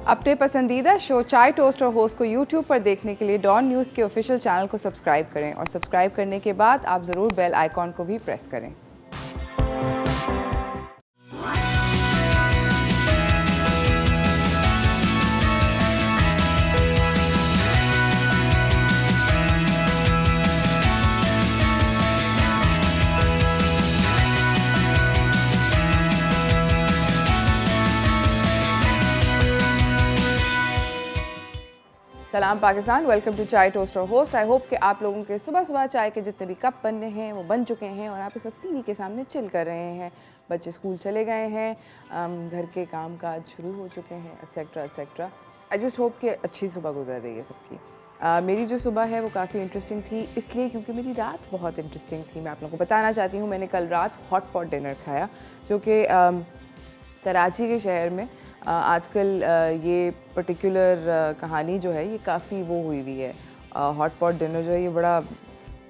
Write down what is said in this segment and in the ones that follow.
अपने पसंदीदा शो चाय टोस्ट और होस्ट को यूट्यूब पर देखने के लिए डॉन न्यूज़ के ऑफिशियल चैनल को सब्सक्राइब करें और सब्सक्राइब करने के बाद आप ज़रूर बेल आइकॉन को भी प्रेस करें। सलाम पाकिस्तान, वेलकम टू चाय टोस्ट और होस्ट। आई होप कि आप लोगों के सुबह सुबह चाय के जितने भी कप बनने हैं वो बन चुके हैं और आप इस वक्त टीवी के सामने चिल कर रहे हैं। बच्चे स्कूल चले गए हैं, घर के काम काज शुरू हो चुके हैं, etcetera etcetera. I just hope कि अच्छी सुबह गुजर रही है सबकी। मेरी जो सुबह है वो काफ़ी इंटरेस्टिंग थी, इसलिए क्योंकि मेरी रात बहुत इंटरेस्टिंग थी। मैं आप लोगों को बताना चाहती हूँ, मैंने कल रात हॉट पॉट डिनर खाया, जो कि कराची के शहर में आजकल ये पर्टिकुलर कहानी जो है ये काफ़ी वो हुई है। हॉट पॉट डिनर जो है ये बड़ा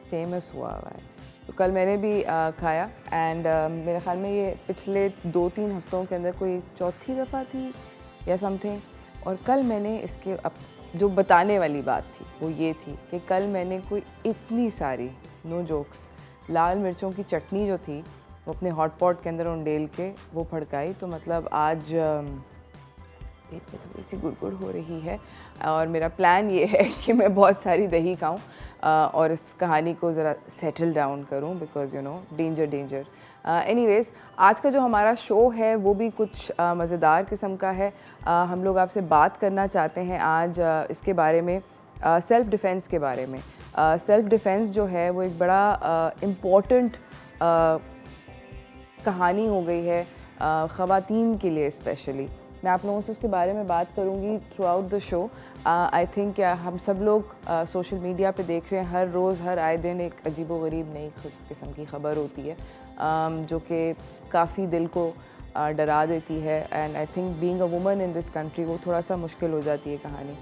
फेमस हुआ है। तो कल मैंने भी खाया एंड मेरे ख़्याल में ये पिछले 2-3 हफ्तों के अंदर कोई चौथी दफ़ा थी या समथिंग। और कल मैंने इसके जो बताने वाली बात थी वो ये थी कि कल मैंने कोई इतनी सारी, नो जोक्स, लाल मिर्चों की चटनी जो थी वो अपने हॉट पॉट के अंदर उंडेल के वो फड़काई। तो मतलब आज पेट में थोड़ी सी गुड़गुड़ हो रही है और मेरा प्लान ये है कि मैं बहुत सारी दही खाऊं और इस कहानी को ज़रा सेटल डाउन करूं, because you know danger. Anyways, आज का जो हमारा शो है वो भी कुछ मज़ेदार किस्म का है। हम लोग आपसे बात करना चाहते हैं आज इसके बारे में, सेल्फ़ डिफ़ेंस के बारे में। सेल्फ़ डिफ़ेंस जो है वो एक बड़ा इम्पॉर्टेंट कहानी हो गई है ख़वातीन के लिए स्पेशली। मैं आप लोगों से उसके बारे में बात करूंगी through out the show. I think हम सब लोग सोशल मीडिया पे देख रहे हैं, हर रोज़ हर आए दिन एक अजीबोगरीब नई किस्म की ख़बर होती है जो कि काफ़ी दिल को डरा देती है। And I think being a woman in this country वो थोड़ा सा मुश्किल हो जाती है कहानी,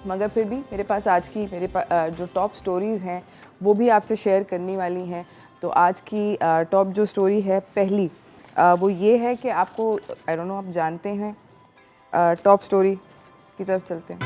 मगर फिर भी मेरे पास आज की जो टॉप स्टोरीज़ हैं वो भी आपसे शेयर करनी वाली हैं। तो आज की टॉप जो स्टोरी है पहली वो ये है कि आपको, आई डोंट नो आप जानते हैं, टॉप स्टोरी की तरफ चलते हैं।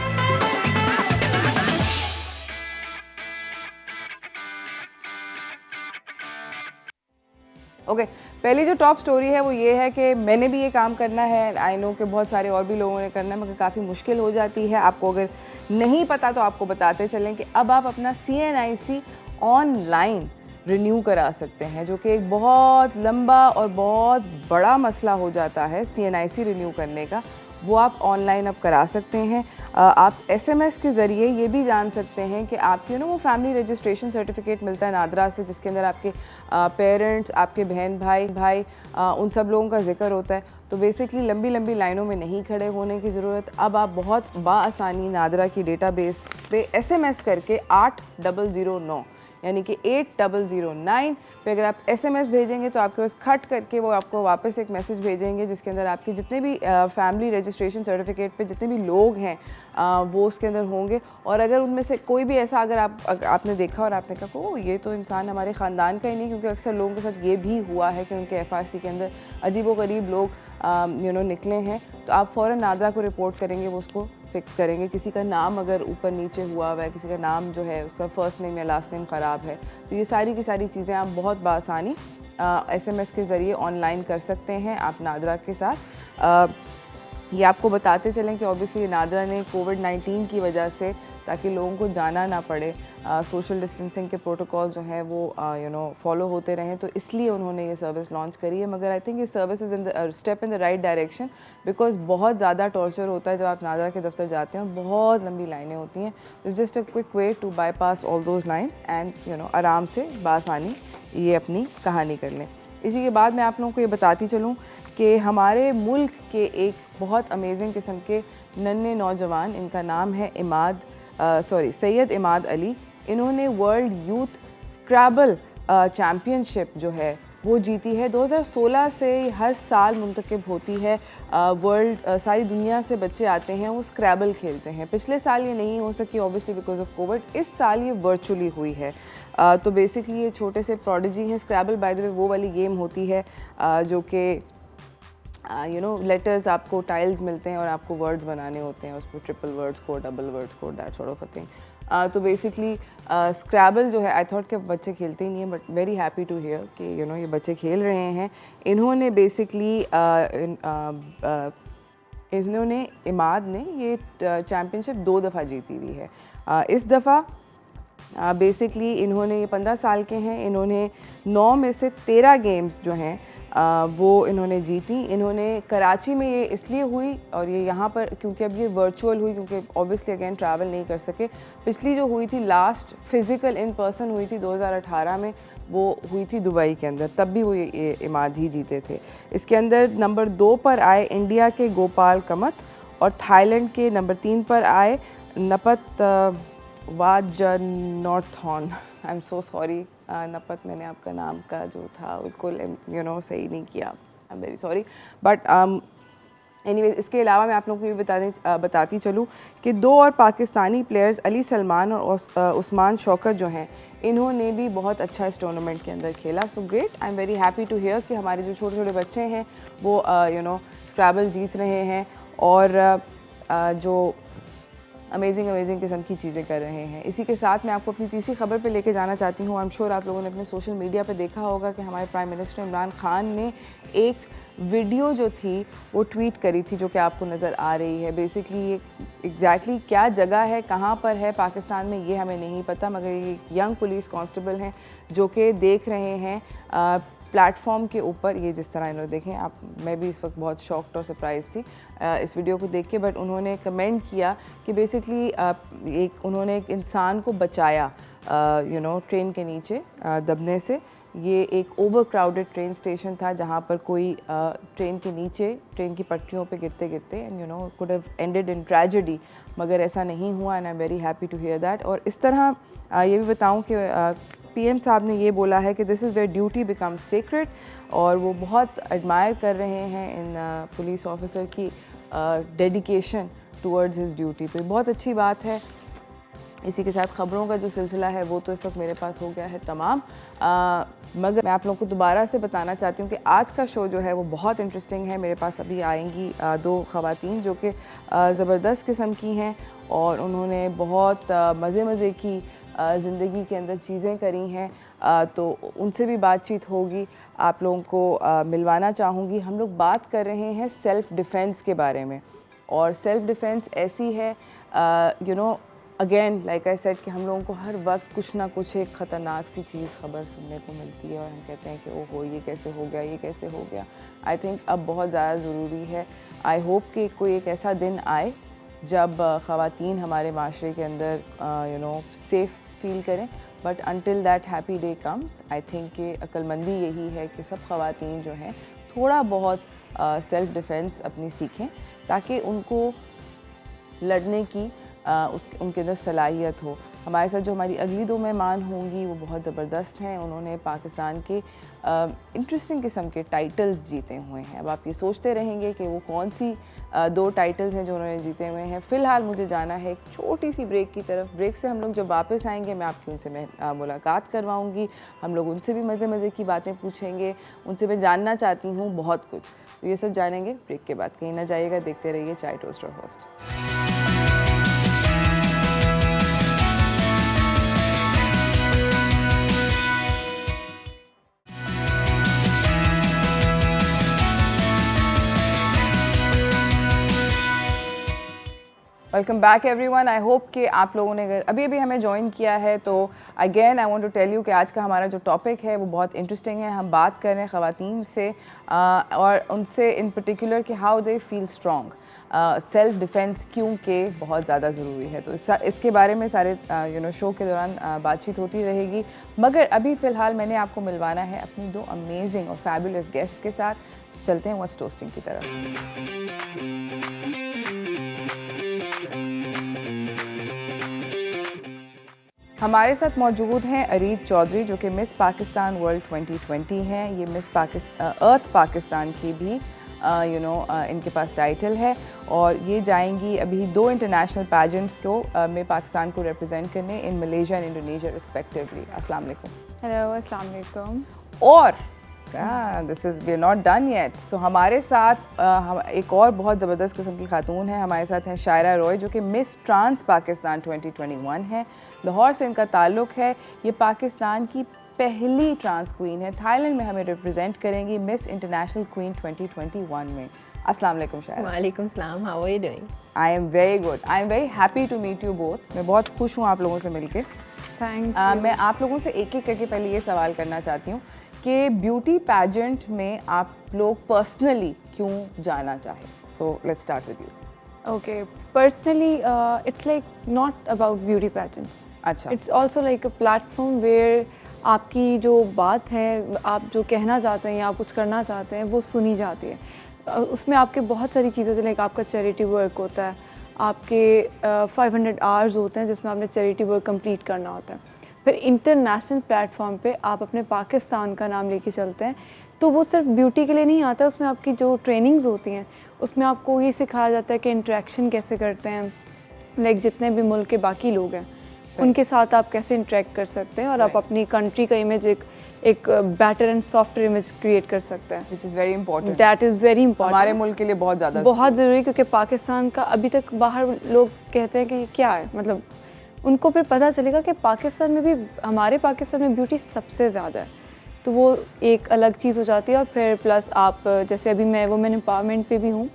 ओके, पहली जो टॉप स्टोरी है वो ये है कि मैंने भी ये काम करना है, आई नो कि बहुत सारे और भी लोगों ने करना है, मगर काफ़ी मुश्किल हो जाती है। आपको अगर नहीं पता तो आपको बताते चलें कि अब आप अपना CNIC ऑनलाइन रिन्यू करा सकते हैं, जो कि एक बहुत लंबा और बहुत बड़ा मसला हो जाता है CNIC रिन्यू करने का। वो आप ऑनलाइन अब करा सकते हैं। आप SMS के ज़रिए ये भी जान सकते हैं कि आपके वो फैमिली रजिस्ट्रेशन सर्टिफिकेट मिलता है नादरा से, जिसके अंदर आपके पेरेंट्स, आपके बहन भाई उन सब लोगों का जिक्र होता है। तो बेसिकली लंबी लंबी लाइनों में नहीं खड़े होने की ज़रूरत। अब आप बहुत बाआसानी नादरा की डेटाबेस पे SMS करके 8009 यानी कि 8009 पे अगर आप SMS भेजेंगे तो आपके पास खट करके वो आपको वापस एक मैसेज भेजेंगे जिसके अंदर आपके जितने भी फैमिली रजिस्ट्रेशन सर्टिफिकेट पे जितने भी लोग हैं वो उसके अंदर होंगे। और अगर उनमें से कोई भी ऐसा अगर आपने देखा और आपने कहा ओ ये तो इंसान हमारे ख़ानदान का ही नहीं, क्योंकि अक्सर लोगों के साथ ये भी हुआ है कि उनके FRC के अंदर अजीबोगरीब लोग निकले हैं, तो आप फ़ौरन नादरा को रिपोर्ट करेंगे, वो उसको फिक्स करेंगे। किसी का नाम अगर ऊपर नीचे हुआ हुआ है, किसी का नाम जो है उसका फ़र्स्ट नेम या लास्ट नेम ख़राब है, तो ये सारी की सारी चीज़ें आप बहुत बासानी SMS के ज़रिए ऑनलाइन कर सकते हैं आप नादरा के साथ। ये आपको बताते चलें कि ऑब्वियसली नादरा ने कोविड-19 की वजह से, ताकि लोगों को जाना ना पड़े, सोशल डिस्टेंसिंग के प्रोटोकॉल जो हैं वो फॉलो होते रहें, तो इसलिए उन्होंने ये सर्विस लॉन्च करी है। मगर आई थिंक ये service is in the step in the right direction, because बहुत ज़्यादा टॉर्चर होता है जब आप नादरा के दफ्तर जाते हैं, बहुत लंबी लाइनें होती हैं। It's just a quick way to bypass all those line and आराम से बासानी ये अपनी कहानी कर लें। इसी के बाद मैं आप लोगों को ये बताती चलूँ कि हमारे मुल्क के एक बहुत अमेजिंग किस्म के नन्हे नौजवान, इनका नाम है सैयद इमाद अली। इन्होंने वर्ल्ड यूथ स्क्रैबल चैम्पियनशिप जो है वो जीती है। 2016 से हर साल मुंतखब होती है। सारी दुनिया से बच्चे आते हैं, वो स्क्रैबल खेलते हैं। पिछले साल ये नहीं हो सकी ऑब्वियसली बिकॉज ऑफ कोविड। इस साल ये वर्चुअली हुई है। तो बेसिकली ये छोटे से प्रोडिजी हैं। स्क्रैबल बाय द वे वो वाली गेम होती है जो कि यू नो लेटर्स आपको टाइल्स मिलते हैं और आपको वर्ड्स बनाने होते हैं, उसमें triple words code, double words code, that sort of a thing. तो बेसिकली स्क्रैबल जो है, आई थॉट कि बच्चे खेलते ही नहीं हैं, but very happy to hear कि यू नो ये बच्चे खेल रहे हैं। इन्होंने बेसिकली इन्होंने इमाद ने ये चैम्पियनशिप 2 दफ़ा जीती हुई है। इस दफ़ा बेसिकली इन्होंने, ये 15 साल के हैं, इन्होंने 9 में से 13 गेम्स जो हैं वो इन्होंने जीती। इन्होंने कराची में ये इसलिए हुई, और ये यहाँ पर क्योंकि अब ये वर्चुअल हुई, क्योंकि ऑब्वियसली अगेन ट्रैवल नहीं कर सके। पिछली जो हुई थी लास्ट फिज़िकल इन पर्सन हुई थी 2018 में, वो हुई थी दुबई के अंदर, तब भी वो ये इमाद ही जीते थे। इसके अंदर नंबर 2 पर आए इंडिया के गोपाल कमत, और थाईलैंड के नंबर 3 पर आए Napat वाजनॉर्थॉन। I am so sorry Napat, मैंने आपका नाम का जो था बिल्कुल यू नो सही नहीं किया, आई am very sorry. But anyways, इसके अलावा मैं आप लोगों को ये बताती चलूँ कि 2 और पाकिस्तानी प्लेयर्स अली सलमान और उस्मान शौकत जो हैं, इन्होंने भी बहुत अच्छा इस टूर्नामेंट के अंदर खेला। So great, I am very happy to hear कि हमारे जो छोटे छोटे बच्चे हैं वो यू नो स्क्रैबल जीत रहे हैं, और जो अमेजिंग किस्म की चीज़ें कर रहे हैं। इसी के साथ मैं आपको अपनी तीसरी खबर पे लेके जाना चाहती हूँ। आई एम श्योर आप लोगों ने अपने सोशल मीडिया पे देखा होगा कि हमारे प्राइम मिनिस्टर इमरान खान ने एक वीडियो जो थी वो ट्वीट करी थी, जो कि आपको नज़र आ रही है। बेसिकली ये एग्जैक्टली क्या जगह है, कहाँ पर है पाकिस्तान में, ये हमें नहीं पता, मगर ये यंग पुलिस कांस्टेबल हैं जो कि देख रहे हैं प्लेटफॉर्म के ऊपर, ये जिस तरह इन्होंने देखें आप, मैं भी इस वक्त बहुत शॉक्ड और सरप्राइज़ थी इस वीडियो को देख के। बट उन्होंने कमेंट किया कि बेसिकली उन्होंने एक इंसान को बचाया यू नो ट्रेन के नीचे दबने से। ये एक ओवर क्राउडेड ट्रेन स्टेशन था जहाँ पर कोई ट्रेन के नीचे, ट्रेन की पटरियों पे गिरते गिरते and you know could have ended in tragedy, मगर ऐसा नहीं हुआ, and I am very happy to hear that. और इस तरह ये भी बताऊँ कि पीएम साहब ने ये बोला है कि this is where duty become secret, और वो बहुत एडमायर कर रहे हैं इन पुलिस ऑफिसर की डेडिकेशन टूवर्ड्स हिज ड्यूटी। तो ये बहुत अच्छी बात है। इसी के साथ ख़बरों का जो सिलसिला है वो तो इस वक्त मेरे पास हो गया है तमाम, मगर मैं आप लोगों को दोबारा से बताना चाहती हूँ कि आज का शो जो है वो बहुत इंटरेस्टिंग है। मेरे पास अभी आएंगी 2 ख़वातीन जो कि ज़बरदस्त किस्म की हैं, और उन्होंने बहुत मज़े की ज़िंदगी के अंदर चीज़ें करी हैं, तो उनसे भी बातचीत होगी, आप लोगों को मिलवाना चाहूँगी। हम लोग बात कर रहे हैं सेल्फ़ डिफ़ेंस के बारे में, और सेल्फ़ डिफ़ेंस ऐसी है you know again like I said कि हम लोगों को हर वक्त कुछ ना कुछ एक ख़तरनाक सी चीज़ खबर सुनने को मिलती है, और हम कहते हैं कि ओहो ये कैसे हो गया, ये कैसे हो गया। आई थिंक अब बहुत ज़्यादा ज़रूरी है, आई होप कि कोई एक ऐसा दिन आए जब ख़वातीन हमारे माशरे के अंदर यू नो सेफ़ फील करें। But until that happy day comes, I think कि अक्लमंदी यही है कि सब ख़वातीन जो हैं थोड़ा बहुत सेल्फ़ डिफ़ेंस अपनी सीखें, ताकि उनको लड़ने की उनके अंदर सलाहियत हो। हमारे साथ जो हमारी अगली 2 मेहमान होंगी वो बहुत ज़बरदस्त हैं। उन्होंने पाकिस्तान के इंटरेस्टिंग किस्म के टाइटल्स जीते हुए हैं। अब आप ये सोचते रहेंगे कि वो कौन सी 2 टाइटल्स हैं जो उन्होंने जीते हुए हैं। फ़िलहाल मुझे जाना है एक छोटी सी ब्रेक की तरफ। ब्रेक से हम लोग जब वापस आएंगे मैं आपकी उनसे मुलाकात करवाऊँगी, हम लोग उनसे भी मज़े की बातें पूछेंगे, उनसे मैं जानना चाहती हूँ बहुत कुछ। तो ये सब जानेंगे ब्रेक के बाद, कहीं ना जाइएगा, देखते रहिए चाय टोस्ट और host. Welcome back everyone. I hope कि आप लोगों ने अगर अभी हमें ज्वाइन किया है तो again I want to tell you कि आज का हमारा जो टॉपिक है वो बहुत इंटरेस्टिंग है। हम बात कर रहे हैं ख़वातीन से और उनसे इन पर्टिकुलर कि how they feel strong, self defence क्योंकि बहुत ज़्यादा ज़रूरी है। तो इसके बारे में सारे शो के दौरान बातचीत होती रहेगी, मगर अभी फ़िलहाल मैंने आपको मिलवाना है अपनी 2 अमेजिंग और फैबुलस गेस्ट के साथ। चलते हैं व्हाट्स टोस्टिंग की तरफ। हमारे साथ मौजूद हैं अरीद चौधरी जो कि मिस पाकिस्तान वर्ल्ड 2020 हैं। ये मिस अर्थ पाकिस्तान की भी इनके पास टाइटल है, और ये जाएंगी अभी 2 इंटरनेशनल पैजेंट्स को में पाकिस्तान को रिप्रेजेंट करने in Malaysia and Indonesia respectively. अस्सलाम वालेकुम। हेलो, अस्सलाम वालेकुम। और this is we are not done yet. So हमारे साथ हम एक और बहुत ज़बरदस्त किस्म की खातून है. हमारे साथ हैं शायरा रॉय जो कि मिस ट्रांस पाकिस्तान 2021 है. लाहौर से इनका ताल्लुक़ है. ये पाकिस्तान की पहली ट्रांस क्वीन है. थाईलैंड में हमें रिप्रेजेंट करेंगी मिस इंटरनेशनल क्वीन 2021 में. अस्सलाम वालेकुम शायरा. वालेकुम सलाम. How are you doing? I am very good. I am very happy to meet you both. मैं बहुत खुश हूँ आप लोगों से मिलके. Thank you. मैं आप लोगों से एक एक करके पहले ये सवाल करना चाहती हूँ कि ब्यूटी पैजेंट में आप लोग पर्सनली क्यों जाना चाहें. So let's start with you. Okay, personally, it's like not about beauty pageant. अच्छा. It's also like a platform where आपकी जो बात है, आप जो कहना चाहते हैं या आप कुछ करना चाहते हैं वो सुनी जाती है. उसमें आपके बहुत सारी चीज़ें होती हैं, लाइक आपका चैरिटी वर्क होता है, आपके 500 आवर्स होते हैं जिसमें आपने चैरिटी वर्क कंप्लीट करना होता है. फिर इंटरनेशनल प्लेटफॉर्म पे आप अपने पाकिस्तान का नाम लेके चलते हैं, तो वो सिर्फ ब्यूटी के लिए नहीं आता. उसमें आपकी जो ट्रेनिंग्स होती हैं उसमें आपको ये सिखाया जाता है कि इंटरेक्शन कैसे करते हैं, लाइक जितने भी मुल्क के बाकी लोग हैं उनके साथ आप कैसे इंटरेक्ट कर सकते हैं और आप अपनी कंट्री का इमेज एक better and software image create कर सकते हैं. Which is very important. That is very important. हमारे मुल्क के लिए बहुत ज़्यादा बहुत ज़रूरी, क्योंकि पाकिस्तान का अभी तक बाहर लोग कहते हैं कि ये क्या है, मतलब उनको फिर पता चलेगा कि पाकिस्तान में भी, हमारे पाकिस्तान में ब्यूटी सबसे ज़्यादा है. तो वो एक अलग चीज़ हो जाती है. और फिर प्लस आप जैसे अभी मैं वुमेन एम्पावरमेंट पे भी हूँ,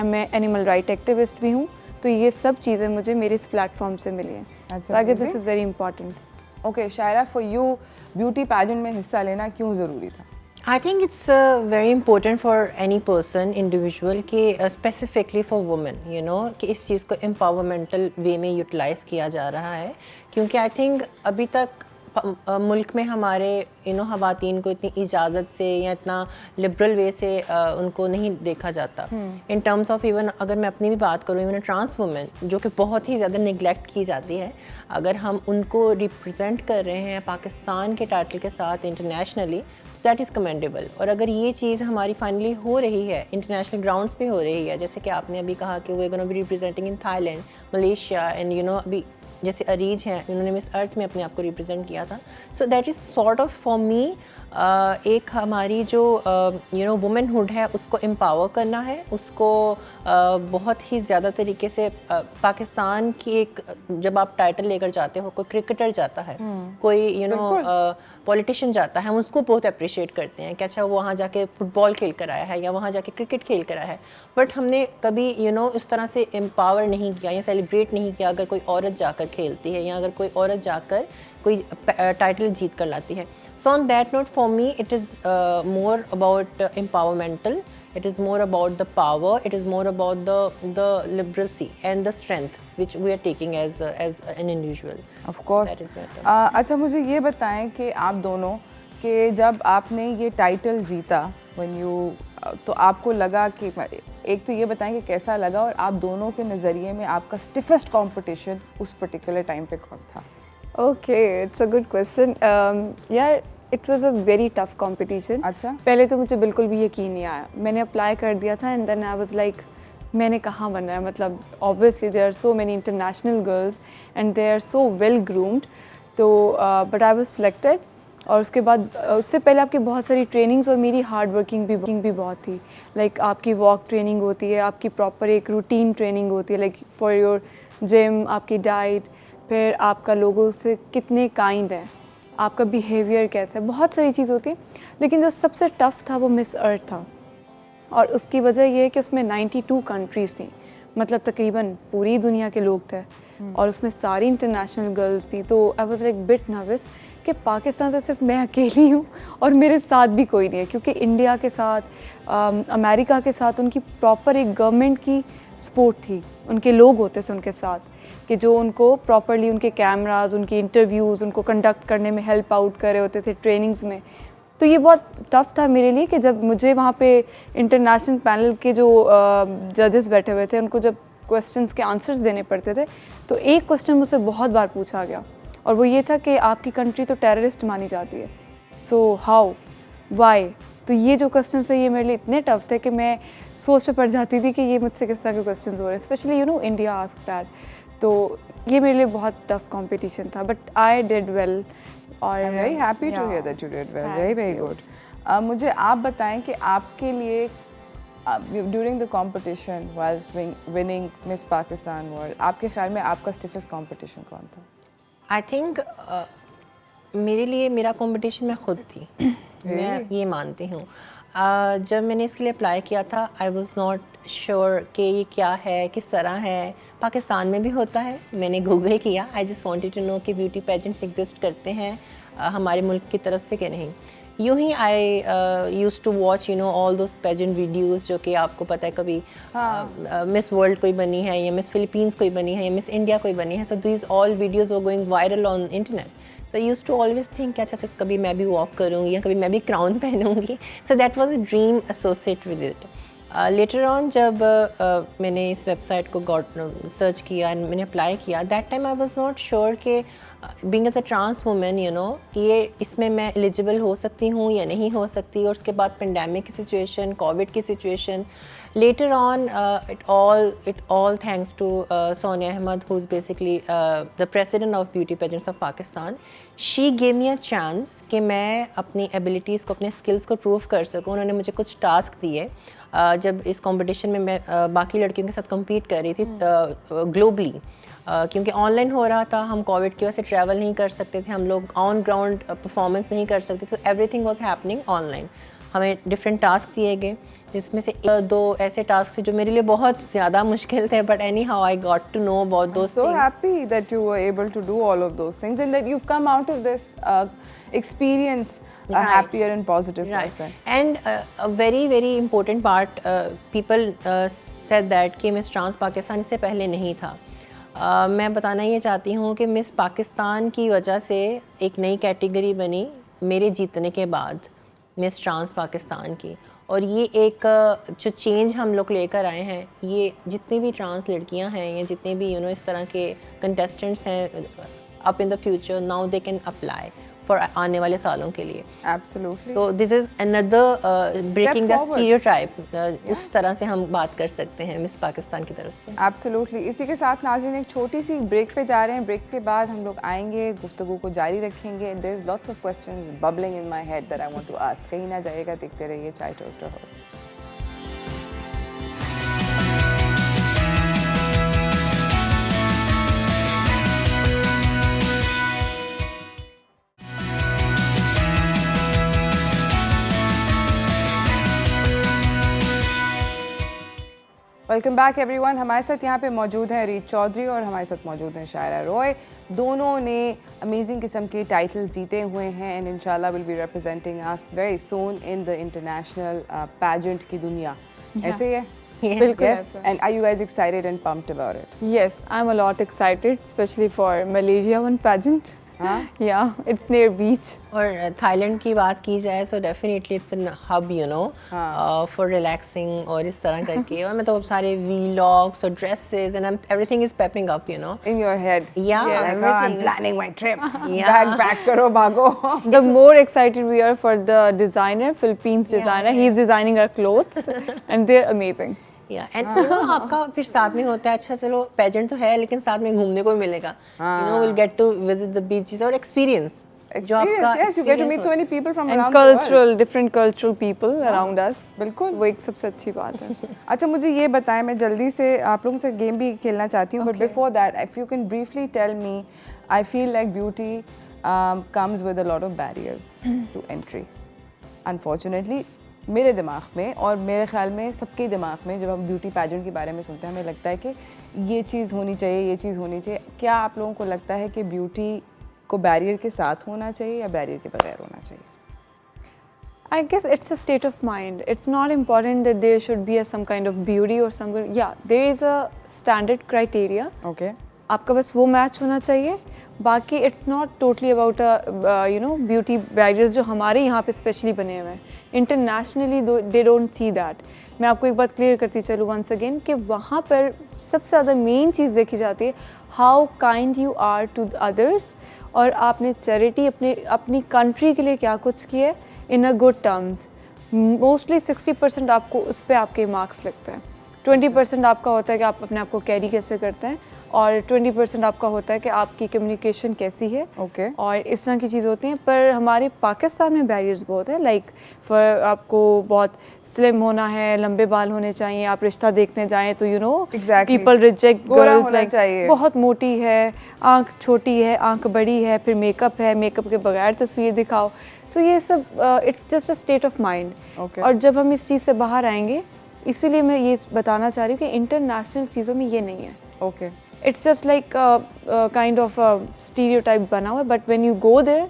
मैं एनिमल राइट एक्टिविस्ट भी हूँ, तो ये सब चीज़ें मुझे मेरे इस प्लेटफॉर्म से मिली हैं. अच्छा. I guess this is very important. Okay Shaira, for you beauty pageant में हिस्सा लेना क्यों ज़रूरी था? I think it's very important for any person, individual, कि specifically for women, you know, कि इस चीज़ को empowermental way में utilize किया जा रहा है. क्योंकि I think अभी तक मुल्क में हमारे ख़वातीन को इतनी इजाज़त से या इतना लिबरल वे से उनको नहीं देखा जाता. इन टर्म्स ऑफ इवन अगर मैं अपनी भी बात करूँ, इवन ट्रांस वुमेन जो कि बहुत ही ज़्यादा निगलेक्ट की जाती है, अगर हम उनको रिप्रेजेंट कर रहे हैं पाकिस्तान के टाइटल के साथ इंटरनेशनली, दैट इज़ कमेंडेबल. और अगर ये चीज़ हमारी फाइनली हो रही है, इंटरनेशनल ग्राउंड्स पे हो रही है, जैसे कि आपने अभी कहा कि वे gonna be representing in Thailand, Malaysia and अभी जैसे अरीज हैं, उन्होंने मिस अर्थ में अपने आप को रिप्रेजेंट किया था. So that is sort of for me एक हमारी जो वुमेनहुड है उसको एम्पावर करना है, उसको बहुत ही ज़्यादा तरीके से पाकिस्तान की एक, जब आप टाइटल लेकर जाते हो, कोई क्रिकेटर जाता है, कोई पॉलिटिशियन जाता है, हम उसको बहुत अप्रिशिएट करते हैं कि अच्छा वो वहाँ जाके फुटबॉल खेल कर आया है या वहाँ जाके क्रिकेट खेल कर आया है. बट हमने कभी इस तरह से एम्पावर नहीं किया या सेलिब्रेट नहीं किया अगर कोई औरत जाकर खेलती है या अगर कोई औरत जाकर कोई टाइटल जीत कर लाती है. So on that note for me it is more about empowermental. It is more about the power. It is more about the literacy and the strength which we are taking as an individual. Of course. That is better. अच्छा मुझे ये बताएं कि आप दोनों कि जब आपने ये टाइटल जीता, when you तो आपको लगा कि, एक तो ये बताएं कि कैसा लगा और आप दोनों के नज़रिए में आपका स्टिफेस्ट कंपटीशन उस पर्टिकुलर टाइम पे कौन था? Okay, it's a good question. यार it was a very tough competition. अच्छा. पहले तो मुझे बिल्कुल भी यकीन नहीं आया. मैंने अप्लाई कर दिया था and then I was like मैंने कहाँ बनना है, मतलब obviously there are so many international girls and they are so well groomed. तो बट आई वाज सिलेक्टेड. और उसके बाद उससे पहले आपकी बहुत सारी ट्रेनिंग्स और मेरी हार्ड वर्किंग भी बहुत थी. लाइक आपकी वॉक ट्रेनिंग होती है, आपकी प्रॉपर एक रूटीन ट्रेनिंग होती है, लाइक फॉर योर जिम, आपकी डाइट, फिर आपका लोगों से कितने काइंड हैं, आपका बिहेवियर कैसा है, बहुत सारी चीज़ होती है. लेकिन जो सबसे टफ़ था वो मिस अर्थ था. और उसकी वजह ये है कि उसमें 92 कंट्रीज़ थी, मतलब तकरीबन पूरी दुनिया के लोग थे और उसमें सारी इंटरनेशनल गर्ल्स थी. तो आई वाज लाइक बिट नर्वस कि पाकिस्तान से सिर्फ मैं अकेली हूँ और मेरे साथ भी कोई नहीं है. क्योंकि इंडिया के साथ, अमेरिका के साथ उनकी प्रॉपर एक गवर्नमेंट की सपोर्ट थी, उनके लोग होते थे उनके साथ कि जो उनको प्रॉपरली उनके कैमराज, उनके इंटरव्यूज़, उनको कंडक्ट करने में हेल्प आउट कर रहे होते थे ट्रेनिंग्स में. तो ये बहुत टफ़ था मेरे लिए कि जब मुझे वहाँ पे इंटरनेशनल पैनल के जो जजेस बैठे हुए थे, उनको जब क्वेश्चंस के आंसर्स देने पड़ते थे, तो एक क्वेश्चन मुझसे बहुत बार पूछा गया और वो ये था कि आपकी कंट्री तो टेररिस्ट मानी जाती है, सो हाउ, वाई. तो ये जो क्वेश्चन है ये मेरे लिए इतने टफ थे कि मैं सोच पे पड़ जाती थी कि ये मुझसे किस तरह के क्वेश्चन हो रहे हैं, स्पेशली इंडिया आस्क दैट. तो ये मेरे लिए बहुत टफ कंपटीशन था, but I did well. I am very happy to hear that you did well. Very very good. मुझे आप बताएं कि आपके लिए during the competition whiles winning miss Pakistan world, आपके ख्याल में आपका स्टिफेस्ट कंपटीशन कौन था? आई थिंक मेरे लिए मेरा कंपटीशन मैं खुद थी। मैं ये मानती हूँ। जब मैंने इसके लिए अप्लाई किया था, आई वॉज नॉट श्योर कि ये क्या है, किस तरह है। पाकिस्तान में भी होता है, मैंने गूगल किया। I just wanted to know कि ब्यूटी पेजेंट्स एग्जिस्ट करते हैं हमारे मुल्क की तरफ से कि नहीं। यूँ ही I use to watch all those pageant videos, जो कि आपको पता है कभी मिस वर्ल्ड कोई बनी है, या मिस फिलीपींस कोई बनी है, या मिस इंडिया कोई बनी है। So these all videos were going viral on internet. So I use to always think अच्छा कभी मैं भी वॉक करूँगी या कभी मैं भी क्राउन पहनूँगी। So that was a dream associate with it. Later on जब मैंने इस वेबसाइट को सर्च किया, मैंने अप्लाई किया, that time I was not sure कि being as a trans women ये इसमें मैं एलिजिबल हो सकती हूँ या नहीं हो सकती। और उसके बाद पेंडेमिक की सिचुएशन, कोविड की situation, later on it all thanks to Sonia Ahmed, who's basically the president of Beauty Pageants of Pakistan. She gave me a chance कि मैं अपनी abilities को, अपने skills को prove कर सकूँ। उन्होंने मुझे कुछ task दिए जब इस competition में मैं बाकी लड़कियों के साथ compete कर रही थी globally, क्योंकि ऑनलाइन हो रहा था, हम कोविड की वजह से ट्रैवल नहीं कर सकते थे, हम लोग ऑन ग्राउंड परफॉर्मेंस नहीं कर सकते थे, एवरीथिंग वाज हैपनिंग ऑनलाइन। हमें डिफरेंट टास्क दिए गए, जिसमें से 2 ऐसे टास्क थे जो मेरे लिए बहुत ज़्यादा मुश्किल थे, but anyhow I got to know about those So things. happy that you were able to do all of those things and that you've come out of this experience a happier and positive person. And a very important part, people said that कि miss trans Pakistan इससे पहले नहीं था। मैं बताना ये चाहती हूँ कि मिस पाकिस्तान की वजह से एक नई कैटेगरी बनी मेरे जीतने के बाद, मिस ट्रांस पाकिस्तान की। और ये एक जो चेंज हम लोग लेकर आए हैं, ये जितनी भी ट्रांस लड़कियां हैं या जितने भी इस तरह के कंटेस्टेंट्स हैं, up in the future now they can apply for आने वाले सालों के लिए। Absolutely. So this is another breaking the stereotype. उस तरह से हम बात कर सकते हैं मिस पाकिस्तान की तरफ से। Absolutely. इसी के साथ नाज़रीन एक छोटी सी ब्रेक पे जा रहे हैं। ब्रेक के बाद हम लोग आएंगे, गुफ्तगू को जारी रखेंगे। There's lots of questions bubbling in my head that I want to ask. कहीं ना जाइएगा, देखते रहिए Chai toaster house. Welcome back everyone. हमारे साथ यहाँ पे मौजूद हैं रीत चौधरी और हमारे साथ मौजूद हैं शायरा रॉय। दोनों ने अमेजिंग किस्म के टाइटल जीते हुए हैं एंड इंशाल्लाह will be representing us very soon in the international pageant की दुनिया। ऐसे ही है? बिल्कुल Yes. ऐसा। And are you guys excited and pumped about it? Yes, I'm a lot excited, especially for Malaysia one pageant. हाँ? Yeah, it's near beach. और Thailand की बात की जाए, so definitely it's an hub for relaxing और इस तरह करके। और मैं तो सारे व्लॉग्स और dresses and everything is peeping up In your head. Yeah, Like, oh, I'm everything. planning my trip. Yeah. Bag pack करो, भागो। The more excited we are for the designer, Philippines designer. He's designing our clothes and they're amazing. या and आपका फिर साथ में होता है, अच्छा चलो पेजेंट तो है लेकिन साथ में घूमने को भी मिलेगा, will get to visit the beaches और एक्सपीरियंस जो आपका Yes, you get to meet so many people from And around the world. cultural, different cultural people around us. बिल्कुल। वो एक सबसे अच्छी बात है। अच्छा, मुझे ये बताएं, मैं जल्दी से आप लोगों से गेम भी खेलना चाहती हूँ, but before that if you can briefly tell me, I feel like beauty comes with a lot of barriers to entry. Unfortunately मेरे दिमाग में और मेरे ख्याल में सबके दिमाग में जब हम ब्यूटी पैजेंट के बारे में सुनते हैं, हमें लगता है कि ये चीज़ होनी चाहिए, ये चीज़ होनी चाहिए। क्या आप लोगों को लगता है कि ब्यूटी को बैरियर के साथ होना चाहिए या बैरियर के बगैर होना चाहिए? I guess it's a state of mind. It's not important that there should be some kind of beauty or something. Yeah, there is a standard criteria. Okay. आपका बस वो मैच होना चाहिए। बाकी it's not totally about beauty barriers जो हमारे यहाँ पे स्पेशली बने हुए हैं। Internationally they don't see that. मैं आपको एक बात क्लियर करती चलूँ वंस अगेन कि वहाँ पर सबसे ज़्यादा मेन चीज़ देखी जाती है how kind you are to others, और आपने चैरिटी अपनी कंट्री के लिए क्या कुछ किया है इन अ गुड टर्म्स। मोस्टली 60% आपको उस पर आपके मार्क्स लगते हैं, 20% आपका होता है कि आप अपने आप को कैरी कैसे करते हैं, और 20% आपका होता है कि आपकी कम्युनिकेशन कैसी है। Okay. और इस तरह की चीज़ होती हैं। पर हमारे पाकिस्तान में बैरियर्स बहुत हैं, लाइक फॉर आपको बहुत स्लिम होना है, लंबे बाल होने चाहिए, आप रिश्ता देखने जाएं तो you know Exactly. People reject गोरा गर्ल्स होना लाइक चाहिए। बहुत मोटी है, आंख छोटी है, आंख बड़ी है, फिर मेकअप है, मेकअप के बगैर तस्वीर दिखाओ। सो ये सब it's just a state of mind. Okay. और जब हम इस चीज़ से बाहर आएंगे, इसीलिए मैं ये बताना चाह रही हूँ कि इंटरनेशनल चीज़ों में ये नहीं है। Okay. It's just like kind of stereotype बना हुआ है, but when you go there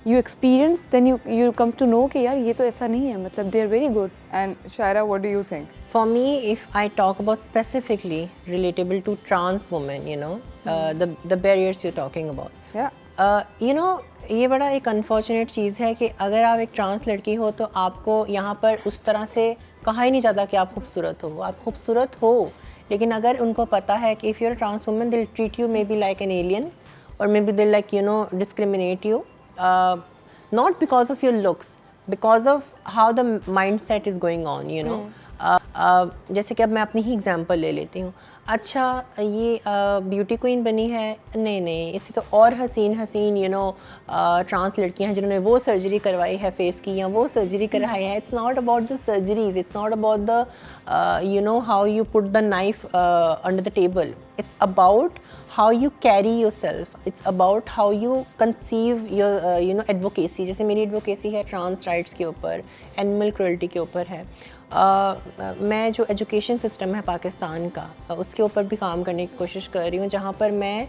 you experience then you come to know कि यार ये तो ऐसा नहीं है, मतलब they are very good. And Shaira, what do you think? For me, if I talk about specifically relatable to trans women, you know, the barriers you're talking about. Yeah. You know, ये बड़ा एक unfortunate चीज़ है कि अगर आप एक trans लड़की हो तो आपको यहाँ पर उस तरह से कहा ही नहीं जाता कि आप खूबसूरत हो। आप खूबसूरत हो, लेकिन अगर उनको पता है कि इफ़ यूर ट्रांस वुमन दिल treat you may be like an alien और मे बी दिल like you no discriminate you not because of your looks, because of how the mind set is going on, you know. जैसे कि अब मैं अपनी ही example ले लेती हूँ। अच्छा, ये ब्यूटी क्वीन बनी है, नहीं, इससे तो और हसीन यू नो ट्रांस लड़कियाँ हैं जिन्होंने वो सर्जरी करवाई है फेस की या वो सर्जरी करवाई है। It's not about the surgeries, it's not about the you know how you put the knife under the table. It's about how you carry yourself, it's about how you conceive your you know advocacy। जैसे मेरी advocacy है trans rights के ऊपर, animal cruelty के ऊपर है। मैं जो एजुकेशन सिस्टम है पाकिस्तान का उसके ऊपर भी काम करने की कोशिश कर रही हूँ, जहाँ पर मैं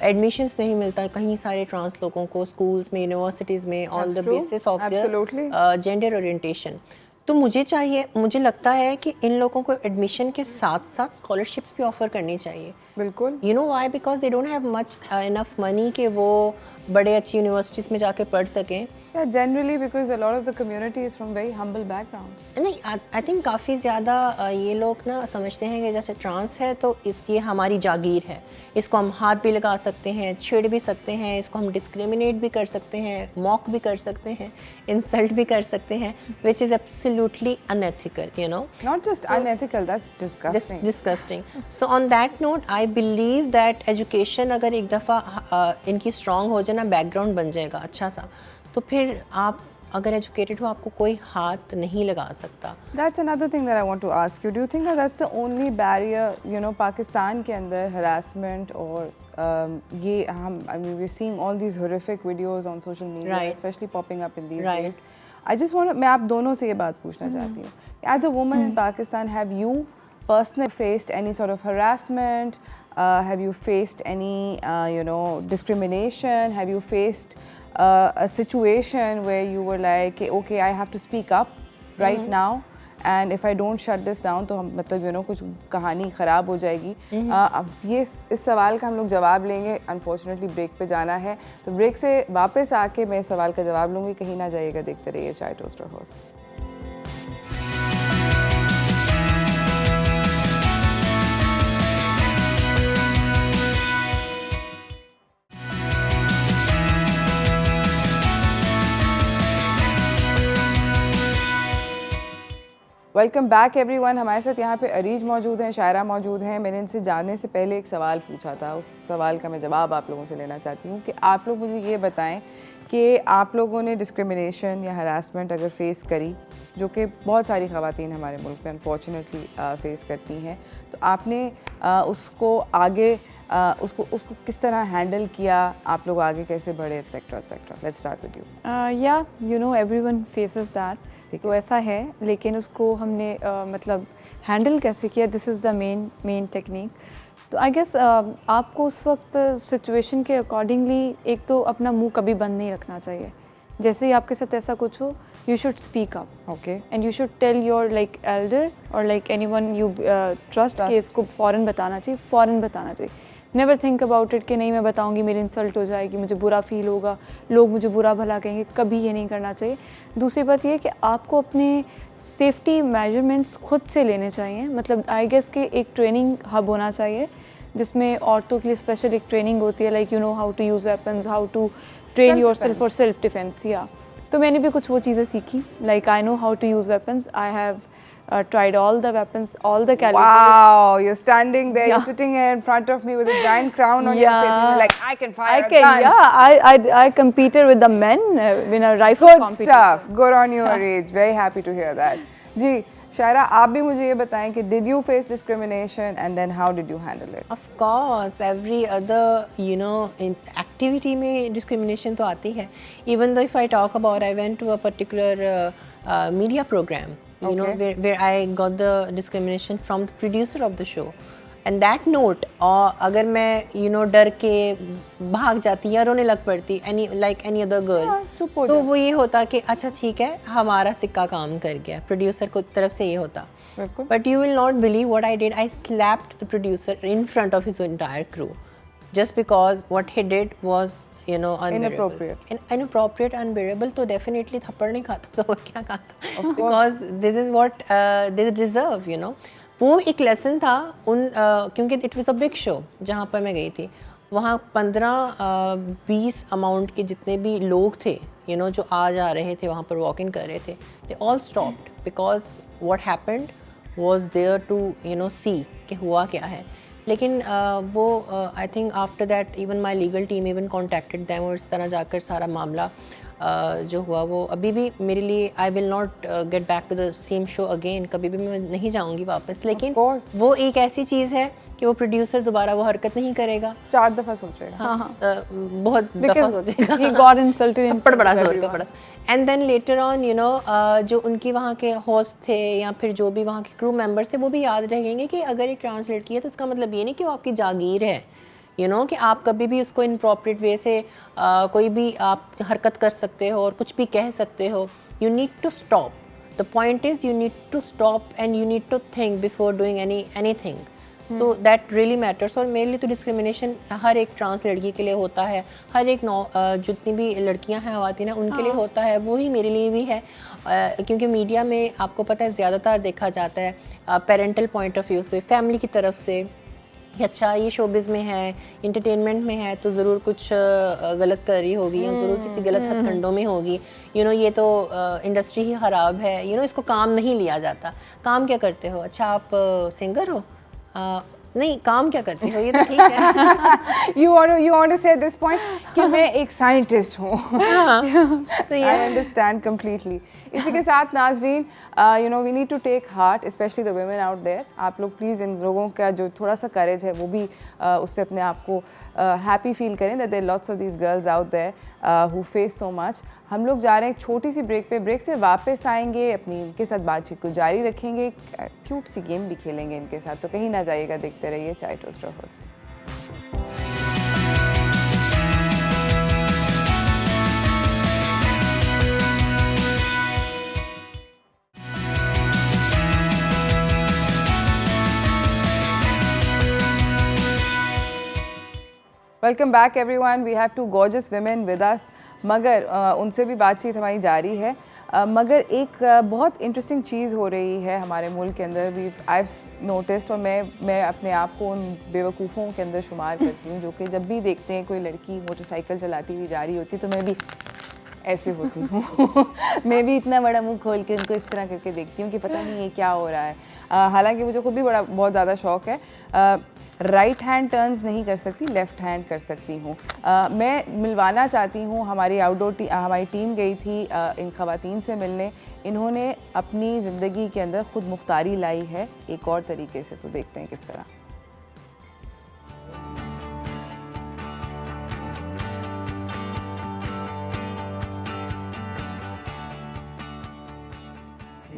एडमिशन्स नहीं मिलता कहीं सारे ट्रांस लोगों को स्कूल्स में, यूनिवर्सिटीज़ में on the basis of their gender orientation. तो मुझे लगता है कि इन लोगों को एडमिशन के साथ साथ स्कॉलरशिप्स भी ऑफ़र करनी चाहिए। बिल्कुल। You know why? Because they don't have much enough money कि वो बड़े अच्छी यूनिवर्सिटीज़ में जाके पढ़ सकें। Yeah, generally because a lot of the community is from very humble backgrounds. नहीं, आई थिंक काफ़ी ज़्यादा ये लोग ना समझते हैं कि जैसे ट्रांस है तो ये हमारी जागीर है, इसको हम हाथ भी लगा सकते हैं, छेड़ भी सकते हैं, इसको हम डिस्क्रिमिनेट भी कर सकते हैं, मॉक भी कर सकते हैं, इंसल्ट भी कर सकते हैं, which is absolutely unethical, you know. Not just unethical, that's disgusting. Disgusting. So on that note I believe that education अगर एक दफ़ा इनकी स्ट्रॉन्ग हो जाए ना, बैकग्राउंड बन जाएगा अच्छा सा, तो फिर आप अगर एजुकेटेड हो आपको कोई हाथ नहीं लगा सकता। That's another thing that I want to ask you. Do you think that that's the only barrier, you know, Pakistan के अंदर harassment और ये हम I mean we're seeing all these horrific videos on social media, Right. especially popping up in these Right. days. I just want to मैं आप दोनों से ये बात पूछना चाहती हूँ. As a woman in Pakistan, have you personally faced any sort of harassment? Have you faced any you know discrimination? Have you faced a situation where you were like, okay, I have to speak up right now, and if I don't shut this down, तो हम मतलब you know कुछ कहानी ख़राब हो जाएगी। अब ये इस सवाल का हम लोग जवाब लेंगे। अनफॉर्चुनेटली ब्रेक पे जाना है, तो ब्रेक से वापस आके मैं इस सवाल का जवाब लूँगी। कहीं ना जाइएगा, देखते रहिए Chai toaster host. Welcome back everyone. हमारे साथ यहाँ पे अरीज मौजूद हैं, शायरा मौजूद हैं। मैंने इनसे जाने से पहले एक सवाल पूछा था, उस सवाल का मैं जवाब आप लोगों से लेना चाहती हूँ कि आप लोग मुझे ये बताएं कि आप लोगों ने डिस्क्रिमिनेशन या हरासमेंट अगर फेस करी, जो कि बहुत सारी ख़वातीन हमारे मुल्क में अनफॉर्चुनेटली फेस करती हैं, तो आपने उसको आगे उसको किस तरह हैंडल किया, आप लोग आगे कैसे बढ़े, etcetera etcetera. Let's start with you. या you know everyone faces that, तो ऐसा है, लेकिन उसको हमने मतलब हैंडल कैसे किया, this is the main technique. तो आई गेस आपको उस वक्त सिचुएशन के अकॉर्डिंगली एक तो अपना मुंह कभी बंद नहीं रखना चाहिए। जैसे ही आपके साथ ऐसा कुछ हो, you should speak up, okay, and you should tell your like elders और लाइक एनीवन यू ट्रस्ट कि इसको फ़ौरन बताना चाहिए। नेवर थिंक अबाउट इट कि नहीं मैं बताऊंगी मेरी इंसल्ट हो जाएगी, मुझे बुरा फील होगा, लोग मुझे बुरा भला कहेंगे, कभी ये नहीं करना चाहिए। दूसरी बात ये कि आपको अपने सेफ्टी मेजरमेंट्स खुद से लेने चाहिए। मतलब आई गेस कि एक ट्रेनिंग हब होना चाहिए जिसमें औरतों के लिए स्पेशल एक ट्रेनिंग होती है, like you know how to use weapons, how to train yourself for self defence. या तो मैंने भी कुछ वो चीज़ें सीखी, like I know how to use weapons, I have tried all the weapons, all the calibers. Wow, you're standing there, you're Yeah. sitting here in front of me with a giant crown on your face, and you're like, I can fire I a can, gun. yeah. I competed with the men in a rifle Good competition. stuff. Good on your age. Very happy to hear that. जी, शायरा आप भी मुझे ये बताएं कि did you face discrimination and then how did you handle it? Of course, every other in activity में discrimination तो आती है. Even though if I talk about, I went to a particular media program, where I got the discrimination from the producer of the show. And that note, और अगर मैं डर के भाग जाती या रोने लग पड़ती any other girl, चुप हो तो वो ये होता कि अच्छा ठीक है, हमारा सिक्का काम कर गया. प्रोड्यूसर को तरफ से ये होता. बिल्कुल. But you will not believe what I did. I slapped the producer in front of his entire crew, just because what he did was unbearable. Inappropriate, unbearable. तो definitely थप्पड़ नहीं खाता तो और क्या खाता. Because this is what they deserve. वो एक लेसन था क्योंकि it was a big show जहाँ पर मैं गई थी. वहाँ 15-20 अमाउंट के जितने भी लोग थे जो आ जा रहे थे वहाँ पर वॉक इन कर रहे थे, they all stopped because what happened was there to see कि हुआ क्या है. लेकिन वो I think after that even my legal team even contacted them और इस तरह जाकर सारा मामला जो हुआ वो अभी भी मेरे लिए I will not get back to the same show again. कभी भी मैं नहीं जाऊंगी वापस. लेकिन वो एक ऐसी चीज़ है कि वो प्रोड्यूसर दोबारा वो हरकत नहीं करेगा. 4 दफ़ा सोचेगा. बहुत दफ़ा सोचेगा. He got insulted in थप्पड़ बड़ा जोर का पड़ा. एंड देन लेटर ऑन जो उनकी वहाँ के होस्ट थे या फिर जो भी वहाँ के क्रू मेंबर्स थे वो भी याद रहेंगे कि अगर एक ट्रांसलेट किया तो इसका मतलब ये नहीं कि वो आपकी जागीर है. कि आप कभी भी उसको इनप्रॉपरेट वे से कोई भी आप हरकत कर सकते हो और कुछ भी कह सकते हो. You need to stop. The point is you need to stop and you need to think before doing anything. तो दैट रियली मैटर्स. और मेरे लिए तो डिस्क्रिमिनेशन हर एक ट्रांस लड़की के लिए होता है. हर एक जितनी भी लड़कियां हैं ख़वातीन हैं उनके लिए होता है. वही मेरे लिए भी है. क्योंकि मीडिया में आपको पता है ज़्यादातर देखा जाता है पेरेंटल पॉइंट ऑफ व्यू से, फैमिली की तरफ से कि अच्छा ये शोबिज़ में है, इंटरटेनमेंट में है तो ज़रूर कुछ गलत कर रही होगी या ज़रूर किसी गलत हथकंडों में होगी. ये तो इंडस्ट्री ही ख़राब है. इसको काम नहीं लिया जाता. काम क्या करते हो? अच्छा आप सिंगर हो? नहीं, काम क्या करते हो? ये तो ठीक है. You want to say at this point कि मैं एक साइंटिस्ट हूँ. So I understand completely. इसी के साथ नाज़रीन, we need to take heart, especially the women out there. आप लोग प्लीज़ इन लोगों का जो थोड़ा सा करेज है वो भी उससे अपने आप को हैप्पी फील करें. that there are lots of these girls out there who face so much. हम लोग जा रहे हैं एक छोटी सी ब्रेक पे. ब्रेक से वापस आएंगे, अपनी इनके साथ बातचीत को जारी रखेंगे, क्यूट सी गेम भी खेलेंगे इनके साथ. तो कहीं ना जाइएगा, देखते रहिए Chai toaster host. Welcome back everyone. We have two gorgeous women with us. मगर उनसे भी बातचीत हमारी जारी है. मगर एक बहुत इंटरेस्टिंग चीज़ हो रही है हमारे मुल्क के अंदर भी. आई नोटिस्ड, और मैं अपने आप को उन बेवकूफ़ों के अंदर शुमार करती हूँ जो कि जब भी देखते हैं कोई लड़की मोटरसाइकिल चलाती हुई जा रही होती तो मैं भी ऐसे होती हूँ. मैं भी इतना बड़ा मुंह खोल के उनको इस तरह करके देखती हूँ कि पता नहीं ये क्या हो रहा है. हालांकि मुझे खुद भी बहुत ज़्यादा शौक़ है. राइट हैंड टर्न्स नहीं कर सकती, लेफ़्ट हैंड कर सकती हूँ. मैं मिलवाना चाहती हूँ. हमारी टीम गई थी इन ख़वातीन से मिलने. इन्होंने अपनी ज़िंदगी के अंदर ख़ुद मुख्तारी लाई है एक और तरीके से. तो देखते हैं किस तरह.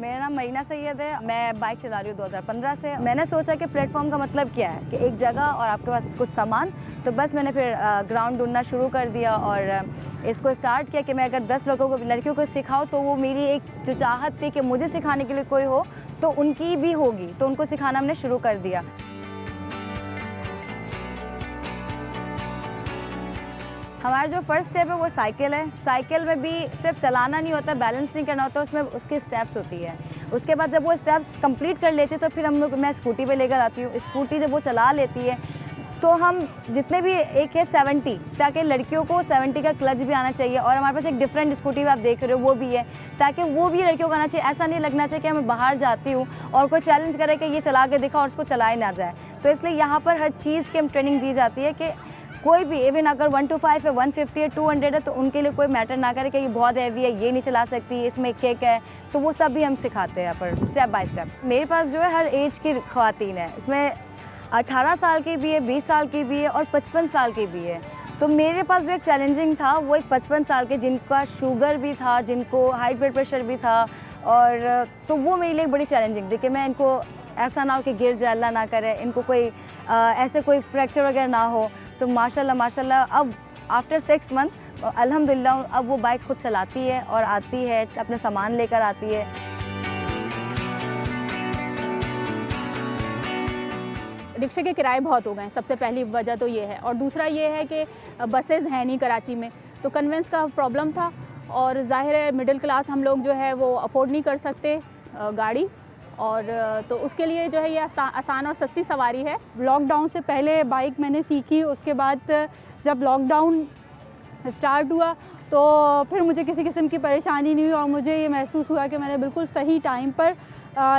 मेरा नाम मरीना सैयद है. मैं बाइक चला रही हूँ 2015 से. मैंने सोचा कि प्लेटफॉर्म का मतलब क्या है, कि एक जगह और आपके पास कुछ सामान. तो बस मैंने फिर ग्राउंड ढूंढना शुरू कर दिया और इसको स्टार्ट किया कि मैं अगर 10 लड़कियों को सिखाऊँ तो वो मेरी एक जो चाहत थी कि मुझे सिखाने के लिए कोई हो तो उनकी भी होगी. तो उनको सिखाना हमने शुरू कर दिया. हमारा जो फर्स्ट स्टेप है वो साइकिल है. साइकिल में भी सिर्फ चलाना नहीं होता, बैलेंस नहीं करना होता, उसमें उसकी स्टेप्स होती है. उसके बाद जब वो स्टेप्स कंप्लीट कर लेती है तो फिर मैं स्कूटी पे लेकर आती हूँ. स्कूटी जब वो चला लेती है तो हम जितने भी एक है 70, ताकि लड़कियों को 70 का क्लच भी आना चाहिए, और हमारे पास एक डिफरेंट स्कूटी भी आप देख रहे हो वो भी है, ताकि वो भी लड़कियों को आना चाहिए। ऐसा नहीं लगना चाहिए कि मैं बाहर जाती हूँ और कोई चैलेंज करे कि ये चला के दिखा और उसको चलाए ना जाए। तो इसलिए यहाँ पर हर चीज़ की हम ट्रेनिंग दी जाती है कि कोई भी इवन अगर 1 to 5 है, 150 है, 200 है, तो उनके लिए कोई मैटर ना करे कि ये बहुत हैवी है, ये नहीं चला सकती, इसमें किक है, तो वो सब भी हम सिखाते हैं यहाँ पर स्टेप बाय स्टेप। मेरे पास जो है हर एज की ख़वातीन है, इसमें 18 साल की भी है, 20 साल की भी है और 55 साल की भी है। तो मेरे पास जो एक चैलेंजिंग था वो एक 55 साल के, जिनका शुगर भी था, जिनको हाई ब्लड प्रेशर भी था, और तो वो मेरे लिए बड़ी चैलेंजिंग थी कि मैं इनको ऐसा ना हो कि गिर जाए, अल्लाह ना करे, इनको कोई ऐसे कोई फ्रैक्चर वगैरह ना हो। तो माशाल्लाह अब आफ्टर 6 मंथ अल्हम्दुलिल्लाह अब वो बाइक खुद चलाती है और आती है, अपना सामान लेकर आती है। रिक्शे के किराए बहुत हो गए हैं, सबसे पहली वजह तो ये है, और दूसरा ये है कि बसेज़ हैं नहीं कराची में, तो कन्वेंस का प्रॉब्लम था, और ज़ाहिर है मिडिल क्लास हम लोग जो है वो अफोर्ड नहीं कर सकते गाड़ी, और तो उसके लिए जो है ये आसान और सस्ती सवारी है। लॉकडाउन से पहले बाइक मैंने सीखी, उसके बाद जब लॉकडाउन स्टार्ट हुआ तो फिर मुझे किसी किस्म की परेशानी नहीं हुई, और मुझे ये महसूस हुआ कि मैंने बिल्कुल सही टाइम पर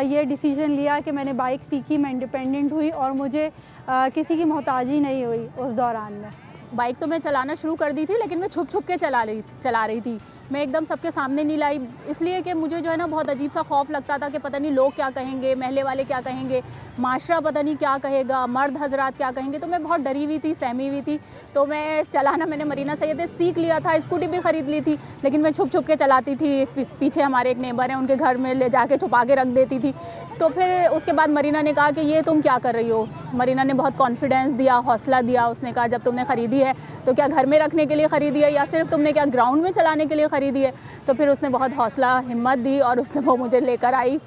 ये डिसीजन लिया कि मैंने बाइक सीखी, मैं इंडिपेंडेंट हुई और मुझे किसी की मोहताजी नहीं हुई उस दौरान में। बाइक तो मैं चलाना शुरू कर दी थी, लेकिन मैं छुप छुप के चला रही थी। मैं एकदम सबके सामने नहीं लाई, इसलिए कि मुझे जो है ना बहुत अजीब सा खौफ लगता था कि पता नहीं लोग क्या कहेंगे, महल्ले वाले क्या कहेंगे, माशरा पता नहीं क्या कहेगा, मर्द हजरात क्या कहेंगे। तो मैं बहुत डरी हुई थी, सहमी हुई थी। तो मैं चलाना मैंने मरीना सैयद से सीख लिया था, स्कूटी भी ख़रीद ली थी, लेकिन मैं छुप छुप के चलाती थी। पीछे हमारे एक नेबर हैं, उनके घर में ले जाके छुपा के रख देती थी। तो फिर उसके बाद मरीना ने कहा कि ये तुम क्या कर रही हो। मरीना ने बहुत कॉन्फिडेंस दिया, हौसला दिया। उसने कहा जब तुमने ख़रीदी है तो क्या घर में रखने के लिए ख़रीदी है या सिर्फ तुमने क्या ग्राउंड में चलाने के लिए ख़रीदी है। तो फिर उसने बहुत हौसला हिम्मत दी और उसने वो मुझे लेकर आई,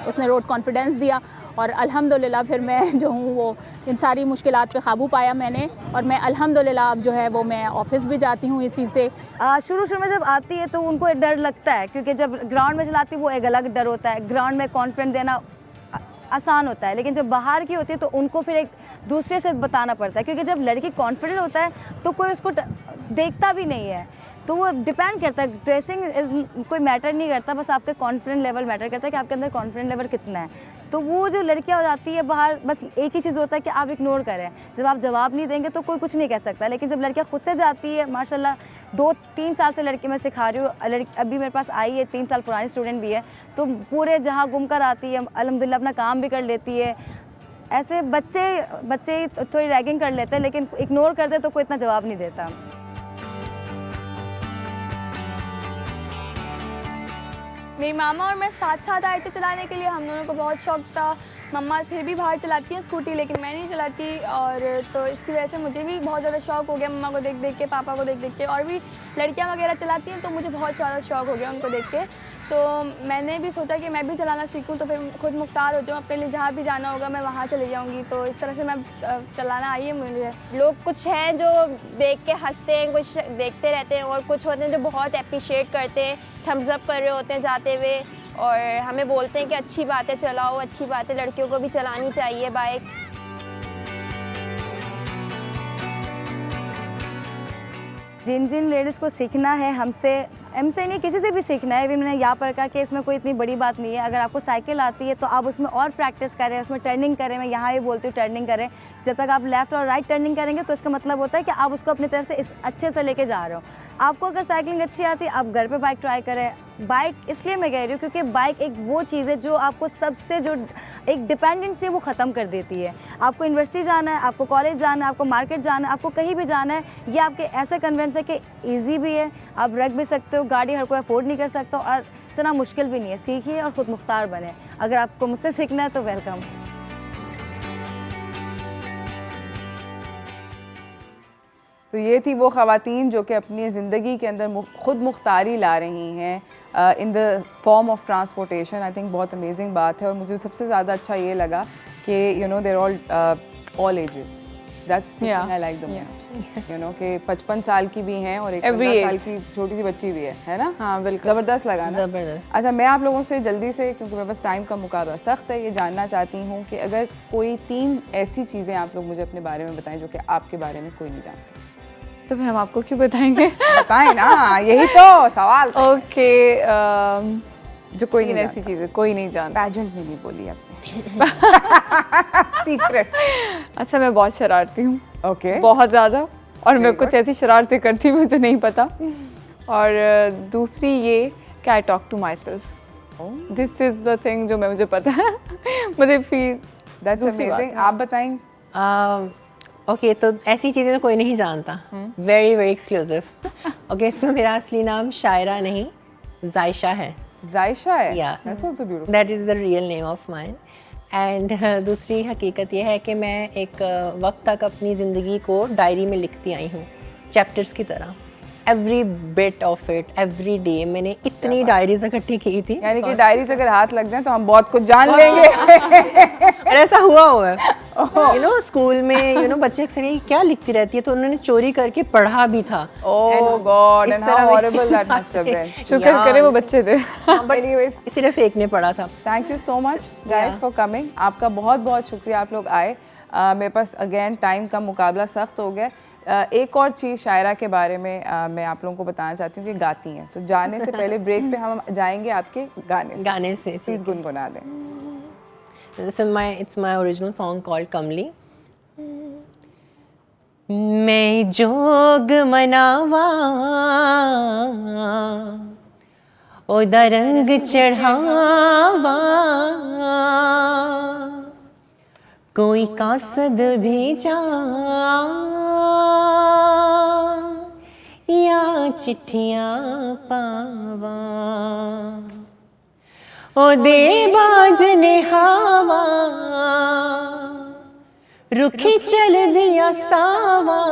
उसने रोड कॉन्फिडेंस दिया, और अल्हम्दुलिल्लाह फिर मैं जो हूँ वो इन सारी मुश्किलात पे काबू पाया मैंने, और मैं अल्हम्दुलिल्लाह अब जो है वो मैं ऑफ़िस भी जाती हूँ इसी से। शुरू में जब आती है तो उनको एक डर लगता है, क्योंकि जब ग्राउंड में चलाती है वो एक अलग डर होता है। ग्राउंड में कॉन्फिडेंस देना आसान होता है, लेकिन जब बाहर की होती है तो उनको फिर एक दूसरे से बताना पड़ता है, क्योंकि जब लड़की कॉन्फिडेंट होता है तो कोई उसको देखता भी नहीं है। तो वो डिपेंड करता है, ड्रेसिंग कोई मैटर नहीं करता, बस आपका कॉन्फिडेंस लेवल मैटर करता है कि आपके अंदर कॉन्फिडेंस लेवल कितना है। तो वो जो लड़कियां हो जाती है बाहर, बस एक ही चीज़ होता है कि आप इग्नोर करें। जब आप जवाब नहीं देंगे तो कोई कुछ नहीं कह सकता, लेकिन जब लड़कियां खुद से जाती है, माशाल्लाह 2-3 साल से लड़की मैं सिखा रही हूँ, अभी मेरे पास आई है 3 साल पुरानी स्टूडेंट भी है, तो पूरे जहाँ घूम कर आती है, अल्हम्दुलिल्लाह अपना काम भी कर लेती है। ऐसे बच्चे थोड़ी रैगिंग कर लेते हैं, लेकिन इग्नोर करते तो कोई इतना जवाब नहीं देता। मेरी मामा और मैं साथ साथ आए थे चलाने के लिए, हम दोनों को बहुत शौक था। मम्मा फिर भी बाहर चलाती हैं स्कूटी, लेकिन मैं नहीं चलाती, और तो इसकी वजह से मुझे भी बहुत ज़्यादा शौक हो गया मम्मा को देख देख के, पापा को देख देख के। और भी लड़कियां वगैरह चलाती हैं तो मुझे बहुत ज़्यादा शौक हो गया उनको देख के। तो मैंने भी सोचा कि मैं भी चलाना सीखूं, तो फिर खुद मुख्तार हो जाऊँ, अपने लिए जहाँ भी जाना होगा मैं वहाँ चले जाऊँगी। तो इस तरह से मैं चलाना आई है मुझे। लोग कुछ हैं जो देख के हंसते हैं, कुछ देखते रहते हैं, और कुछ होते हैं जो बहुत अप्रिशिएट करते हैं, थम्स अप कर रहे होते हैं जाते हुए, और हमें बोलते हैं कि अच्छी बात है, चलाओ, अच्छी बात है, लड़कियों को भी चलानी चाहिए बाइक। जिन जिन लेडीज़ को सीखना है हमसे नहीं, किसी से भी सीखना है, भी मैंने यहाँ पर कहा कि इसमें कोई इतनी बड़ी बात नहीं है। अगर आपको साइकिल आती है तो आप उसमें और प्रैक्टिस करें, उसमें टर्निंग करें। मैं यहाँ भी बोलती हूँ टर्निंग करें। जब तक आप लेफ़्ट और राइट टर्निंग करेंगे तो इसका मतलब होता है कि आप उसको अपनी तरफ से अच्छे से लेके जा रहे हो। आपको अगर साइकिलिंग अच्छी आती है, आप घर पर बाइक ट्राई करें। बाइक इसलिए मैं कह रही हूँ क्योंकि बाइक एक वो चीज़ है जो आपको सबसे जो एक डिपेंडेंसी है वो ख़त्म कर देती है। आपको यूनिवर्सिटी जाना है, आपको कॉलेज जाना है, आपको मार्केट जाना है, आपको कहीं भी जाना है, ये आपके ऐसे कन्वेंस है कि ईजी भी है, आप रख भी सकते हो, गाड़ी हर कोई अफोर्ड नहीं कर सकता, और इतना मुश्किल भी नहीं है। सीखिए और ख़ुद मुख्तार बने। अगर आपको मुझसे सीखना है तो वेलकम। तो ये थी वो ख़वातीन जो कि अपनी ज़िंदगी के अंदर ख़ुद मुख्तारी ला रही हैं in the form of transportation. I think बहुत अमेजिंग बात है, और मुझे सबसे ज़्यादा अच्छा ये लगा कि you no there all ages, that's the Yeah. Thing I like the Yeah. Most, you know कि 55 साल की भी हैं और एक Every 15 साल age. की छोटी सी बच्ची भी है ना? हाँ, बिल्कुल। ज़बरदस्त लगा ना? ज़बरदस्त। अच्छा, मैं आप लोगों से जल्दी से, क्योंकि मेरे पास टाइम का मुकाबला सख्त है, ये जानना चाहती हूँ कि अगर कोई 3 ऐसी चीज़ें आप लोग मुझे अपने बारे में बताएं जो कि आपके बारे में कोई नहीं जानता। तो फिर हम आपको क्यों बताएंगे? बताएं ना, यही तो सवाल था। ओके, जो कोई तीन नहीं ऐसी चीज़ें कोई नहीं जानता। पैजेंट में नहीं बोली आपने। सीक्रेट। अच्छा, मैं बहुत शरारती हूँ, ओके। बहुत ज़्यादा, और मैं Very कुछ ऐसी शरारतें करती हूँ मुझे नहीं पता। और दूसरी ये कि I talk to myself, this is the thing जो मुझे पता है। मुझे फील दैट्स दूसरी बात अमेजिंग। है। आप बताएं। ओके, तो ऐसी चीज़ें तो कोई नहीं जानता, वेरी वेरी एक्सक्लूसिव। ओके, सो मेरा असली नाम शायरा नहीं जायशा है। जायशा है? Yeah. That's also beautiful. That is the real name of mine. And दूसरी हकीकत यह है कि मैं एक वक्त तक अपनी ज़िंदगी को डायरी में लिखती आई हूँ, चैप्टर्स की तरह। Every bit of it, every day मैंने इतनी डायरीज इकट्ठी की थी। यानी कि डायरी से अगर हाथ लग जाए तो हम बहुत कुछ जान लेंगे। और ऐसा हुआ है, यू नो स्कूल में यू नो बच्चे अक्सर ये क्या लिखती रहती है, तो उन्होंने चोरी करके पढ़ा भी था। Oh God, इस and how तरह में- horrible that must have been. शुक्र करे वो बच्चे थे। Anyways, सिर्फ एक ने पढ़ा था। Thank you so much guys for coming. आपका बहुत बहुत शुक्रिया, आप लोग आए। मेरे पास अगेन टाइम का मुकाबला सख्त हो गया। एक और चीज़ शायरा के बारे में मैं आप लोगों को बताना चाहती हूँ कि गाती हैं, तो जाने से पहले ब्रेक पे हम जाएंगे आपके गाने से प्लीज़ गुनगुना दें। It's my original song called कमली। मैं जोग मनावा ओदा रंग चढ़ावा, कोई कासद भेजा या चिट्ठियाँ पावा, ओ दे बाज ने हवा रुखी चल दिया सावा,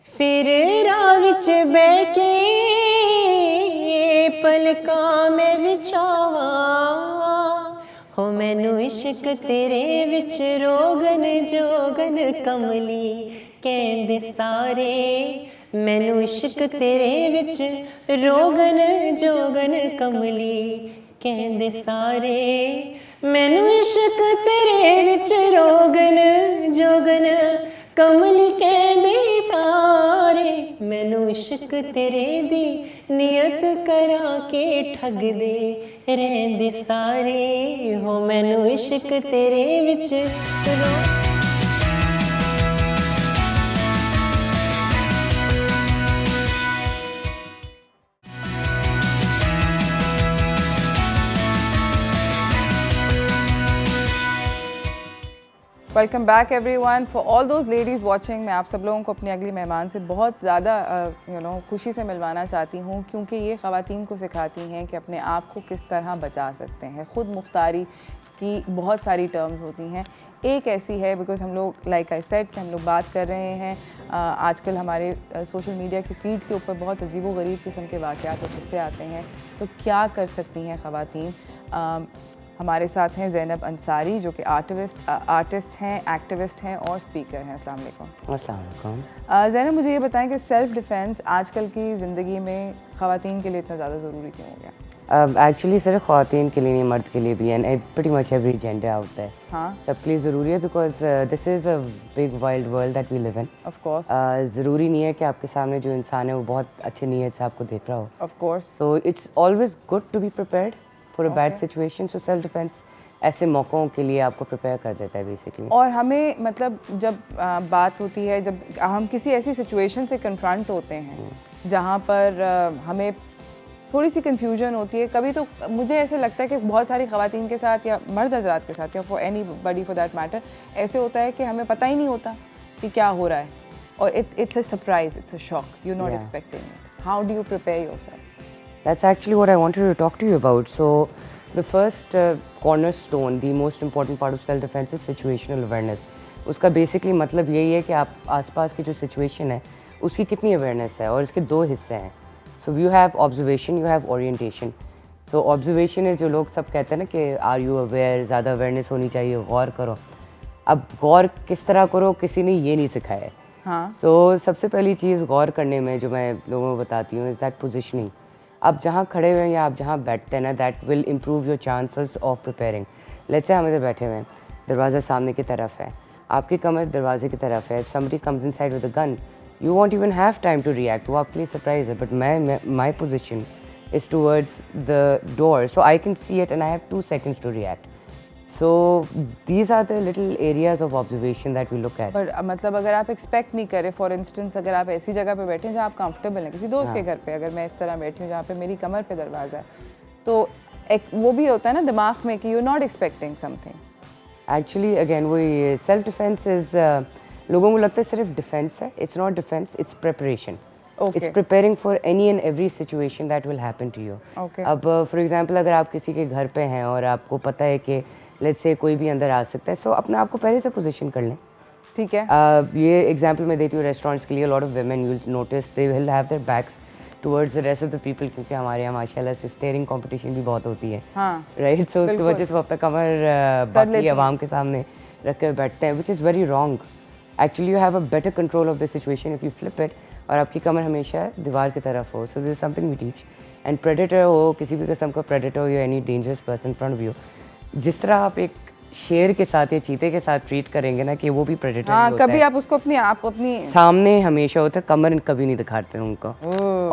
फिर राह विच बैके पलकां में विछावा, हो मैनू इश्क तेरे विच रोगन जोगन कमली कहंदे सारे, मैनू इश्क तेरे विच रोगन जोगन कमली कहंदे सारे, मैनू इश्क तेरे विच रोगन जोगन कमली कहंदे सारे, मैनू इश्क तेरे दी नियत करा के ठग दे रहंदे सारे, हो मैनू इश्क तेरे विच welcome back everyone. For all those ladies watching, मैं आप सब लोगों को अपनी अगली मेहमान से बहुत ज़्यादा खुशी से मिलवाना चाहती हूँ, क्योंकि ये ख़वातीन को सिखाती हैं कि अपने आप को किस तरह बचा सकते हैं। ख़ुद मुख्तारी की बहुत सारी टर्म्स होती हैं, एक ऐसी है बिकॉज हम लोग लाइक आई सेड कि हम लोग बात कर रहे हैं आजकल हमारे सोशल मीडिया की फीड के ऊपर बहुत अजीब व गरीब किस्म के वाक़यात और किस्से आते हैं, तो क्या कर सकती हैं ख़वातीन। हमारे साथ हैं ज़ैनब अंसारी जो कि आर्टिस्ट हैं, एक्टिविस्ट हैं और स्पीकर हैं। अस्सलाम वालेकुम। अस्सलाम वालेकुम। ज़ैनब, मुझे ये बताएं कि सेल्फ़ डिफेंस आजकल की ज़िंदगी में ख़वातीन के लिए इतना ज़्यादा ज़रूरी क्यों हो गया? एक्चुअली सिर्फ ख़वातीन के लिए नहीं, मर्द के लिए भी है, pretty much every gender out there। हाँ, सबके लिए ज़रूरी है because this is a big wild world that we live in. Of course, ज़रूरी नहीं है कि आपके सामने जो इंसान है वो बहुत अच्छी नीयत से आपको देख रहा हो। Of course. So it's always good to be prepared for a bad situation. So self defence ऐसे मौक़ों के लिए आपको प्रिपेयर कर देता है बेसिकली। और हमें मतलब जब बात होती है, जब हम किसी ऐसी सिचुएशन से कन्फ्रंट होते हैं जहाँ पर हमें थोड़ी सी कन्फ्यूजन होती है, कभी तो मुझे ऐसे लगता है कि बहुत सारी ख़वातीन के साथ या मर्द हज़रात के साथ या for any buddy for that matter ऐसे होता है कि हमें पता ही नहीं होता कि क्या हो रहा है, और it's a surprise, it's a shock, you not expecting it. How do you prepare yourself? That's actually what I wanted to talk to you about. So the first cornerstone, the most important part of self-defense is situational awareness. उसका basically मतलब यही है कि आप आसपास की जो situation है उसकी कितनी awareness है, और इसके दो हिस्से हैं। So you have observation, you have orientation. So observation है जो लोग सब कहते हैं ना कि are you aware, ज़्यादा awareness होनी चाहिए, गौर करो। अब गौर किस तरह करो किसी ने ये नहीं सिखाया है। हाँ सो सबसे पहली चीज़ गौर करने में जो मैं लोगों को बताती हूँ इज़ दैट पोजिशनिंग। आप जहाँ खड़े हुए हैं या आप जहाँ बैठते हैं ना, that will improve your chances of preparing. Let's say हम इधर बैठे हुए हैं, दरवाज़ा सामने की तरफ है, आपकी कमर दरवाजे की तरफ है, somebody comes inside with a gun, you won't even have time to react, वो आपके लिए सरप्राइज है। But my position is towards the door, so I can see it and I have 2 seconds to react. So these are the little areas of observation that we look at. पर मतलब अगर आप expect नहीं करें, for instance अगर आप ऐसी जगह पे बैठे हैं जहाँ आप कंफर्टेबल हैं, किसी दोस्त के घर पे अगर मैं इस तरह बैठी हूँ जहाँ पे मेरी कमर पे दरवाज़ा है, तो एक वो भी होता है ना दिमाग में कि you not expecting something. Actually again वही सेल्फ डिफेंस इज़, लोगों को लगता है सिर्फ डिफेंस है, it's not defence, it's preparation. It's preparing for any and every situation that will happen to you. अब फॉर एग्जांपल अगर आप किसी के घर पे हैं और आपको पता है कि लेट्स से कोई भी अंदर आ सकता है, सो अपने आप को पहले से पोजीशन कर लें। ठीक है। ये एग्जांपल मैं देती हूँ रेस्टोरेंट्स के लिए। Lot of women you will notice they will have their backs towards the rest of the people, क्योंकि हमारे यहाँ माशाल्लाह से स्टेयरिंग कंपटीशन भी बहुत होती है। हाँ राइट, सो उसकी वजह से वो अपना कमर बाकी आवाम के सामने रख कर बैठते हैं, which is very wrong. Actually you have a better control of the situation if you flip it, और आपकी कमर हमेशा दीवार की तरफ हो। So this is something we teach. And predator हो, किसी भी किस्म का प्रेडेटर हो या any dangerous person front of you, जिस तरह आप एक शेर के साथ या चीते के साथ ट्रीट करेंगे ना कि वो भी प्रेडेटर हाँ, होता कभी है। आप उसको अपनी सामने हमेशा होता है, कमर कभी नहीं दिखाते हैं उनको,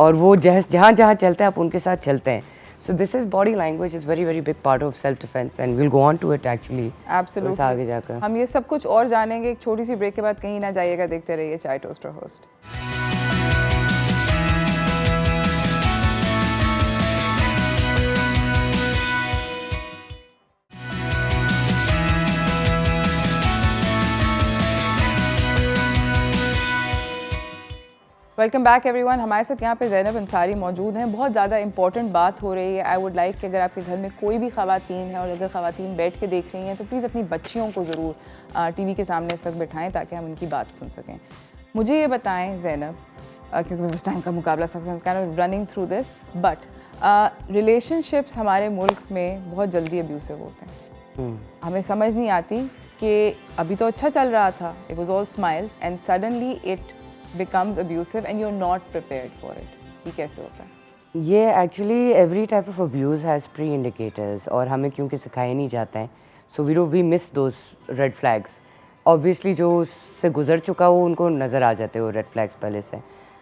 और वो जहाँ जहाँ चलते हैं आप उनके साथ चलते हैं। So this is body language is very very big part of self defence and will go on to it actually absolutely आगे जाकर। हम ये सब कुछ और जानेंगे एक छोटी सी ब्रेक के बाद। कहीं ना जाइएगा, देखते रहिए Chai toaster host. Welcome back everyone. हमारे साथ यहाँ पे ज़ैनब अंसारी मौजूद हैं। बहुत ज़्यादा इंपॉर्टेंट बात हो रही है। आई वुड लाइक कि अगर आपके घर में कोई भी ख़वातीन है और अगर ख़वातीन बैठ के देख रही हैं तो प्लीज़ अपनी बच्चियों को ज़रूर टीवी के सामने इस वक्त बैठाएं ताकि हम उनकी बात सुन सकें। मुझे ये बताएं ज़ैनब, क्योंकि मैं उस टाइम का मुकाबला सकता हूँ running through this, but relationships हमारे मुल्क में बहुत जल्दी अब्यूसिव होते हैं। हमें समझ नहीं आती कि अभी तो अच्छा चल रहा था, it was all smiles and suddenly it becomes abusive and you're not prepared for it. ये कैसे होता है? ये actually every type of abuse has pre indicators, और हमें क्योंकि सिखाया नहीं जाता है, so we miss those red flags. Obviously जो उससे गुजर चुका वो उनको नज़र आ जाते हैं वो रेड फ्लैग्स पहले से।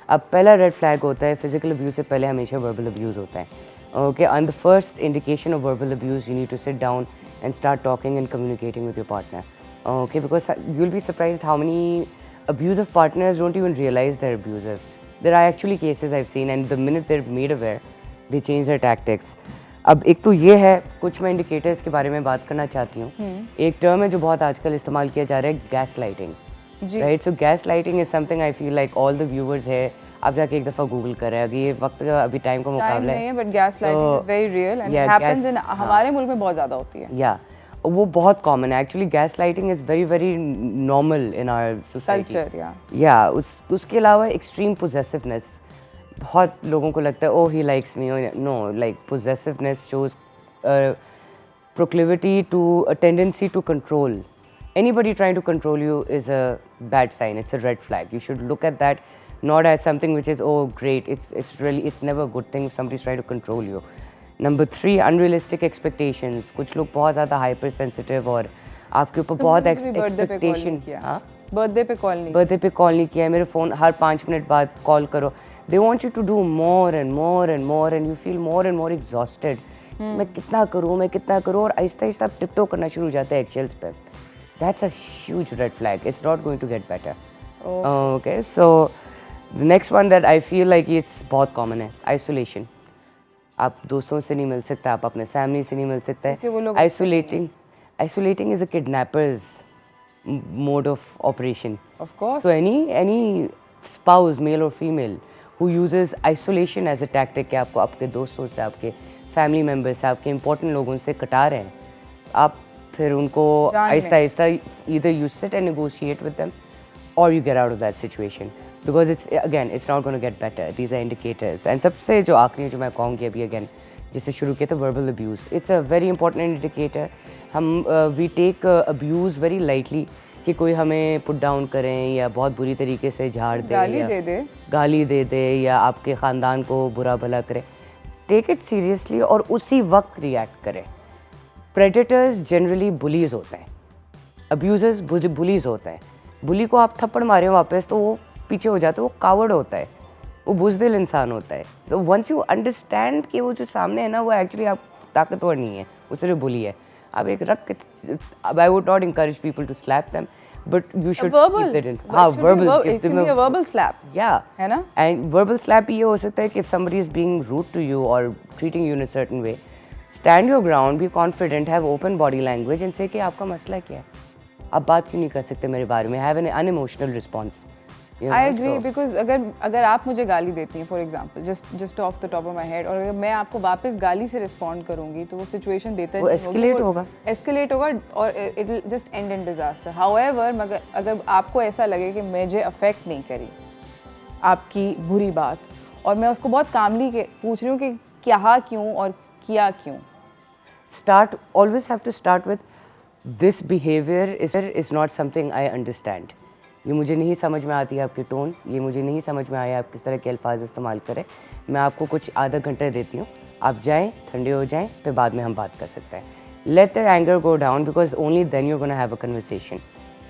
अब पहला रेड फ्लैग होता है फिजिकल अब्यूज़ से पहले हमेशा वर्बल अब्यूज़ होता है। Okay, on the first indication of verbal abuse you need to sit down and start talking and communicating with your partner. Okay, because you will be surprised how many abusive partners don't even realize they're abusive. There are actually cases I've seen, and the minute they're made aware, they change their tactics. अब एक तो ये है, कुछ मैं indicators के बारे में बात करना चाहती हूँ। एक टर्म है जो बहुत आजकल इस्तेमाल किया जा रहा है, gas lighting. Right, so gas lighting is something I feel like all the viewers है, आप जाके एक दफ़ा गूगल करें। अभी ये वक्त का अभी टाइम का मुकाबला है, but gas lighting is very real and happens in हमारे मुल्क में बहुत ज़्यादा होती है। या वो बहुत कॉमन है actually. Gaslighting is very very normal in our society. Culture या उसके अलावा एक्सट्रीम पोजेसिवनेस, बहुत लोगों को लगता है oh he likes me, no, like possessiveness shows proclivity to a tendency to control. Anybody trying to control you is a bad sign, it's a red flag. You should look at that not as something which is, oh great, it's never a good thing if somebody's trying to control you. Number 3, unrealistic expectations. कुछ लोग बहुत ज़्यादा hyper sensitive और आपके ऊपर बहुत expectation. Birthday पे call नहीं किया है, मेरे फ़ोन हर 5 मिनट बाद कॉल करो। They want you to do more and more and more and you feel more and more exhausted. मैं कितना करूँ और आहिस्ता आहिस्ता आप टिपटो करना शुरू हो जाते हैं एक्सेल्स पे। That's a huge red flag. It's not going to get better. Okay, so the next one that I feel like is बहुत common है, isolation. आप दोस्तों से नहीं मिल सकते, आप अपने फैमिली से नहीं मिल सकते। Isolating is a kidnapper's mode of operation. Of course. So any spouse, male or female, who uses isolation as a tactic कि आपको आपके दोस्तों से, आपके फैमिली मेम्बर से, आपके इंपॉर्टेंट लोगों से कटा रहे हैं, आप फिर उनको Aahista Aahista either you sit and negotiate with them or you get out of that situation because it's not going to get better. These are indicators. And सबसे जो आखिरी जो मैं कहूँगी अभी again जिससे शुरू किया था verbal abuse. It's a very important indicator. हम we take abuse very lightly कि कोई हमें पुट डाउन करें या बहुत बुरी तरीके से झाड़ दे, गाली दे दे या आपके ख़ानदान को बुरा भला करे। टेक इट सीरियसली और उसी वक्त रिएक्ट करें। प्रेडेटर्स जनरली बुलीज़ होते हैं, अब्यूज़र्स बुलीज़ होते हैं। बुली को आप थप्पड़ मारे वापस तो वो पीछे हो जाता है, वो कावर्ड होता है, वो बुज़दिल इंसान होता है। सो वंस यू अंडरस्टैंड कि वो जो सामने है ना वो एक्चुअली आप ताकतवर नहीं है, वो सिर्फ बुली है। आप एक रख, I would not encourage people to slap them, but you should keep it in. हाँ, verbal, it can be a verbal slap. Yeah, है ना? And verbal slap ये हो सकता है कि if somebody is being rude to you or treating you in a certain way, stand your ground, be confident, have open body language and say कि आपका मसला क्या है, आप बात क्यों नहीं कर सकते मेरे बारे में, have an unemotional response. I agree because अगर आप मुझे गाली देती हैं, for example, just off the top of my head, और अगर मैं आपको वापस गाली से respond करूँगी तो वो situation बेहतर नहीं होगी, escalate होगा और it will just end in disaster. However, मगर अगर आपको ऐसा लगे कि मुझे affect नहीं करी आपकी बुरी बात और मैं उसको बहुत कामली के पूछ रही हूँ कि क्या क्यों और किया क्यों, always have to start with this behavior is not something I understand. ये मुझे नहीं समझ में आती है आपकी टोन, ये मुझे नहीं समझ में आया आप किस तरह के अल्फाज इस्तेमाल करें। मैं आपको कुछ आधा घंटे देती हूँ, आप जाएं, ठंडे हो जाएं, फिर बाद में हम बात कर सकते हैं। Let their anger go down because only then you gonna have a conversation.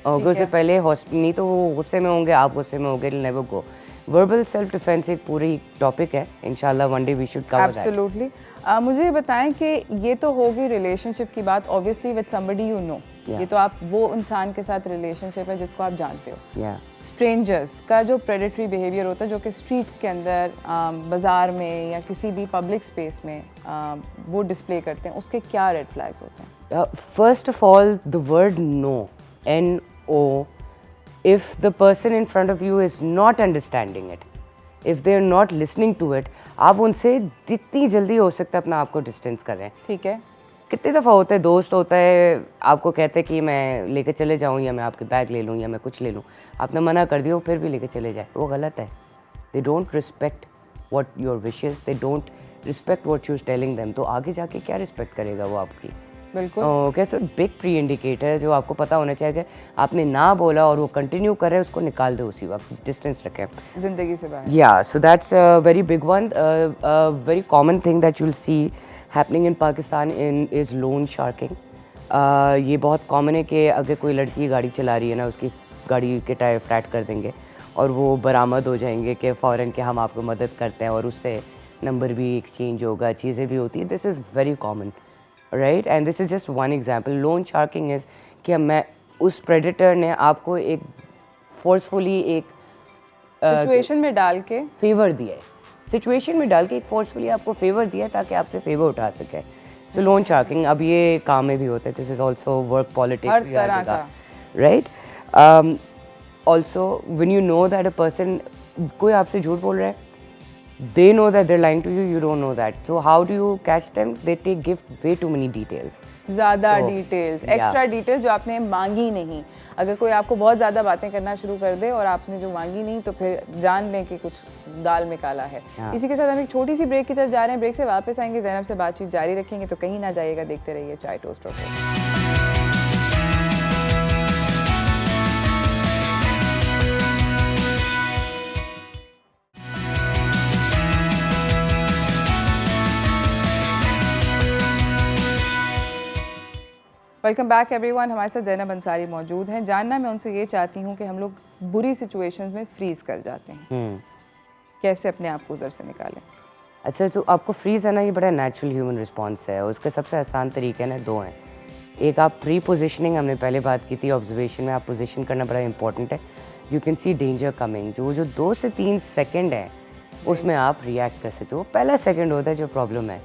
और उससे पहले नहीं तो वो गुस्से में होंगे, आप गुस्से में होंगे, never go. Verbal self defence एक पूरी टॉपिक है, इंशाल्लाह one day we should cover that. Absolutely. मुझे ये बताएं कि ये तो होगी रिलेशनशिप की बात, obviously with somebody you know, ये तो आप वो इंसान के साथ रिलेशनशिप है जिसको आप जानते हो। स्ट्रेंजर्स का जो प्रेडेटरी बिहेवियर होता है जो कि स्ट्रीट्स के अंदर, बाज़ार में या किसी भी पब्लिक स्पेस में वो डिस्प्ले करते हैं, उसके क्या रेड फ्लैग्स होते हैं? First of all the word no, NO, if the person in front of you is not understanding it, if they are not listening to it, आप उनसे जितनी जल्दी हो सकता है अपना आपको डिस्टेंस करें। ठीक है। कितनी दफ़ा होता है, दोस्त होता है आपको कहते हैं कि मैं लेके चले जाऊँ या मैं आपके बैग ले लूँ या मैं कुछ ले लूँ, आपने मना कर दिया, वो फिर भी लेके चले जाए, वो गलत है। They don't respect what your wishes, they don't respect what you are telling them, तो आगे जाके क्या रिस्पेक्ट करेगा वो आपकी? बिल्कुल। Okay, so big pre indicator जो आपको पता होना चाहिए कि आपने ना बोला और वो कंटिन्यू कर रहे हैं, उसको निकाल दो उसी वक्त, डिस्टेंस रखें ज़िंदगी से बाहर। या so that's a very big one. Very common thing that you will see happening in Pakistan is loan sharking. ये बहुत कॉमन है कि अगर कोई लड़की गाड़ी चला रही है ना, उसकी गाड़ी के टायर फ्लैट कर देंगे और वो बरामद हो जाएंगे कि फ़ौरन कि हम आपको मदद करते हैं, और उससे नंबर भी एक्सचेंज होगा, चीज़ें भी होती हैं। This is very common, right, and this is just one example. Loan sharking is कि मैं उस प्रेडेटर ने आपको एक फोर्सफुली एक सिचुएशन में डाल के फेवर दिया है, सिचुएशन में डाल के एक फोर्सफुली आपको फेवर दिया है ताकि आपसे फेवर उठा सके। सो लोन शार्किंग अब ये काम में भी होता है, this is also work politics, हर तरह का, right. Also when you know that a person, कोई आपसे झूठ बोल रहा है, they know that they're lying to you, you don't know that, so how do you catch them? They give way too many details, ज़्यादा details, extra detail जो आपने मांगी नहीं। अगर कोई आपको बहुत ज़्यादा बातें करना शुरू कर दे और आपने जो मांगी नहीं, तो फिर जान लें कि कुछ दाल में काला है। इसी के साथ हम एक छोटी सी ब्रेक की तरफ जा रहे हैं, ब्रेक से वापस आएंगे, ज़ैनब से बातचीत जारी रखेंगे, तो कहीं ना जाइएगा, देखते रहिए चाय toast talk. Welcome back everyone. हमारे साथ ज़ैनब अंसारी मौजूद हैं। जानना मैं उनसे ये चाहती हूँ कि हम लोग बुरी सिचुएशंस में फ्रीज़ कर जाते हैं, कैसे अपने आप को उधर से निकालें? अच्छा, तो आपको फ्रीज़ है ना, ये बड़ा नेचुरल ह्यूमन रिस्पॉन्स है। उसके सबसे आसान तरीके ना दो हैं। एक, आप प्री पोजिशनिंग, हमने पहले बात की थी, ऑब्जर्वेशन में आप पोजिशन करना बड़ा इंपॉर्टेंट है। You can see danger coming, जो 2 से 3 सेकेंड है उसमें आप रिएक्ट कर सकते हो। पहला सेकेंड होता है जो प्रॉब्लम है,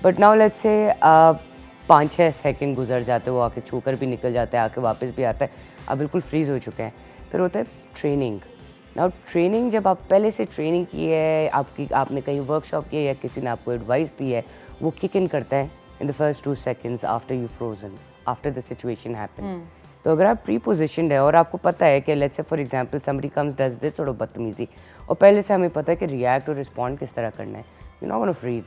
but now let's say 5-6 second गुजर जाते हैं, वो आके छू कर भी निकल जाता है, आके वापस भी आता है, आप बिल्कुल फ्रीज़ हो चुके हैं। फिर होता है ट्रेनिंग। नाउ ट्रेनिंग, जब आप पहले से ट्रेनिंग की है, आपने कहीं वर्कशॉप की है या किसी ने आपको एडवाइस दी है, वो किक इन करता है in the first 2 seconds after you frozen, after the situation happen. तो अगर आप प्री पोजिशनड है और आपको पता है कि let's say for example somebody comes does this sort of बदतमीजी, और पहले से हमें पता है कि रिएक्ट और रिस्पॉन्ड किस तरह करना है, you not gonna freeze,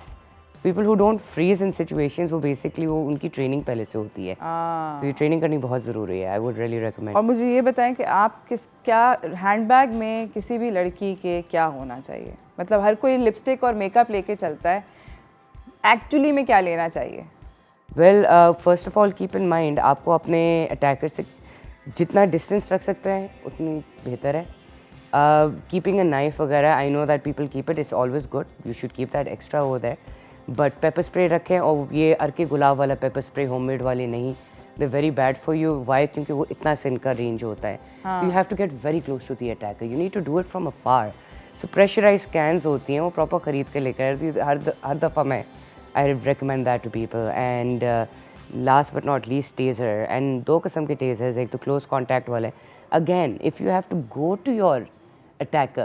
people who don't freeze in situations वो बेसिकली वो उनकी ट्रेनिंग पहले से होती है, तो ये ट्रेनिंग करनी बहुत ज़रूरी है। I would really recommend. और मुझे ये बताएं कि आप क्या हैंडबैग में किसी भी लड़की के क्या होना चाहिए? मतलब हर कोई लिपस्टिक और मेकअप लेके चलता है, एक्चुअली में क्या लेना चाहिए? Well first of all keep in mind आपको अपने अटैकर से जितना डिस्टेंस रख सकते हैं उतनी बेहतर है। कीपिंग अ नाइफ वगैरह, I know that people keep it, it's always good, you should keep that extra over there, but pepper spray रखें, और ये अर्के गुलाब वाला पेपर स्प्रे होममेड वाले नहीं, they very bad for you. Why? क्योंकि वो इतना सिन का रेंज होता है, you have to get very close to the attacker, you need to do it from afar. So pressurised cans होती हैं, वो प्रॉपर ख़रीद के लेकर, हर दफ़ा मैं I recommend that to people. And last but not least taser, and 2 किस्म के टेज़र्स, एक तो क्लोज कॉन्टैक्ट वाले। Again if you have to go to your attacker,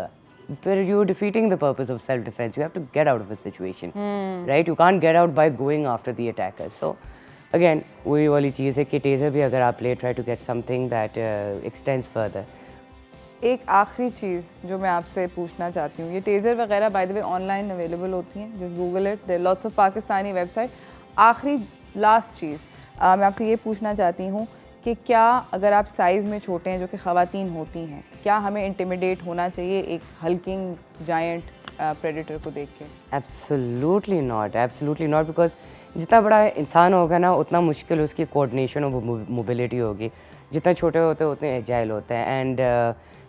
but you're defeating the purpose of self-defense. You have to get out of the situation, right? You can't get out by going after the attacker. So again, वही वाली चीज़ है कि taser भी अगर आप ले, try to get something that extends further. एक आखिरी चीज़ जो मैं आपसे पूछना चाहती हूँ, ये टेज़र वगैरह by the way online available होती हैं, just Google it, there lots of Pakistani website. आखिरी लास्ट चीज़ मैं आपसे ये पूछना चाहती हूँ कि क्या अगर आप साइज़ में छोटे हैं, जो कि ख़वातीन होती हैं, क्या हमें इंटिमिडेट होना चाहिए एक हल्किंग जायंट प्रेडेटर को देख के? Absolutely not, because जितना बड़ा इंसान होगा ना उतना मुश्किल उसकी कोऑर्डिनेशन और मोबिलिटी होगी, जितना छोटे होते हैं उतने एजाइल होते हैं। And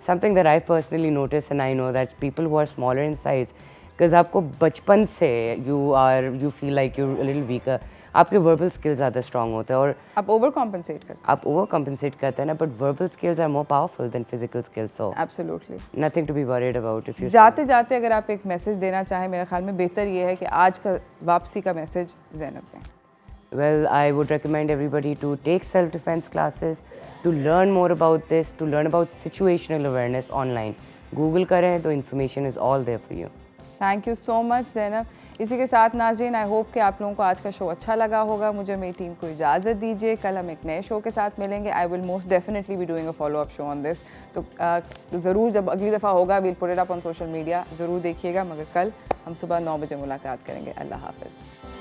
something that I personally notice and I know that people who are smaller in size, because आपको बचपन से you feel like you little weaker, आपके वर्बल स्किल्स ज़्यादा स्ट्रॉन्ग होते हैं, और आप ओवर कॉम्पनसेट करते हैं ना, but verbal skills are more powerful than physical skills, so absolutely nothing to be worried about. If you जाते जाते अगर आप एक मैसेज देना चाहें, मेरे ख्याल में बेहतर ये है कि आज का वापसी का मैसेज ज़ैनब दें। Well, I would recommend everybody to take self-defense classes, to learn more about this, to learn about situational awareness online. Google करें तो information is all there for you. Thank you so much Zainab. इसी के साथ नाज़रीन, I hope कि आप लोगों को आज का शो अच्छा लगा होगा। मुझे मेरी टीम को इजाज़त दीजिए, कल हम एक नए शो के साथ मिलेंगे। I will most definitely be doing a follow up show on this, तो ज़रूर जब अगली दफ़ा होगा we'll put it up on social media, ज़रूर देखिएगा। मगर कल हम सुबह 9 बजे मुलाकात करेंगे। अल्लाह हाफ़िज़।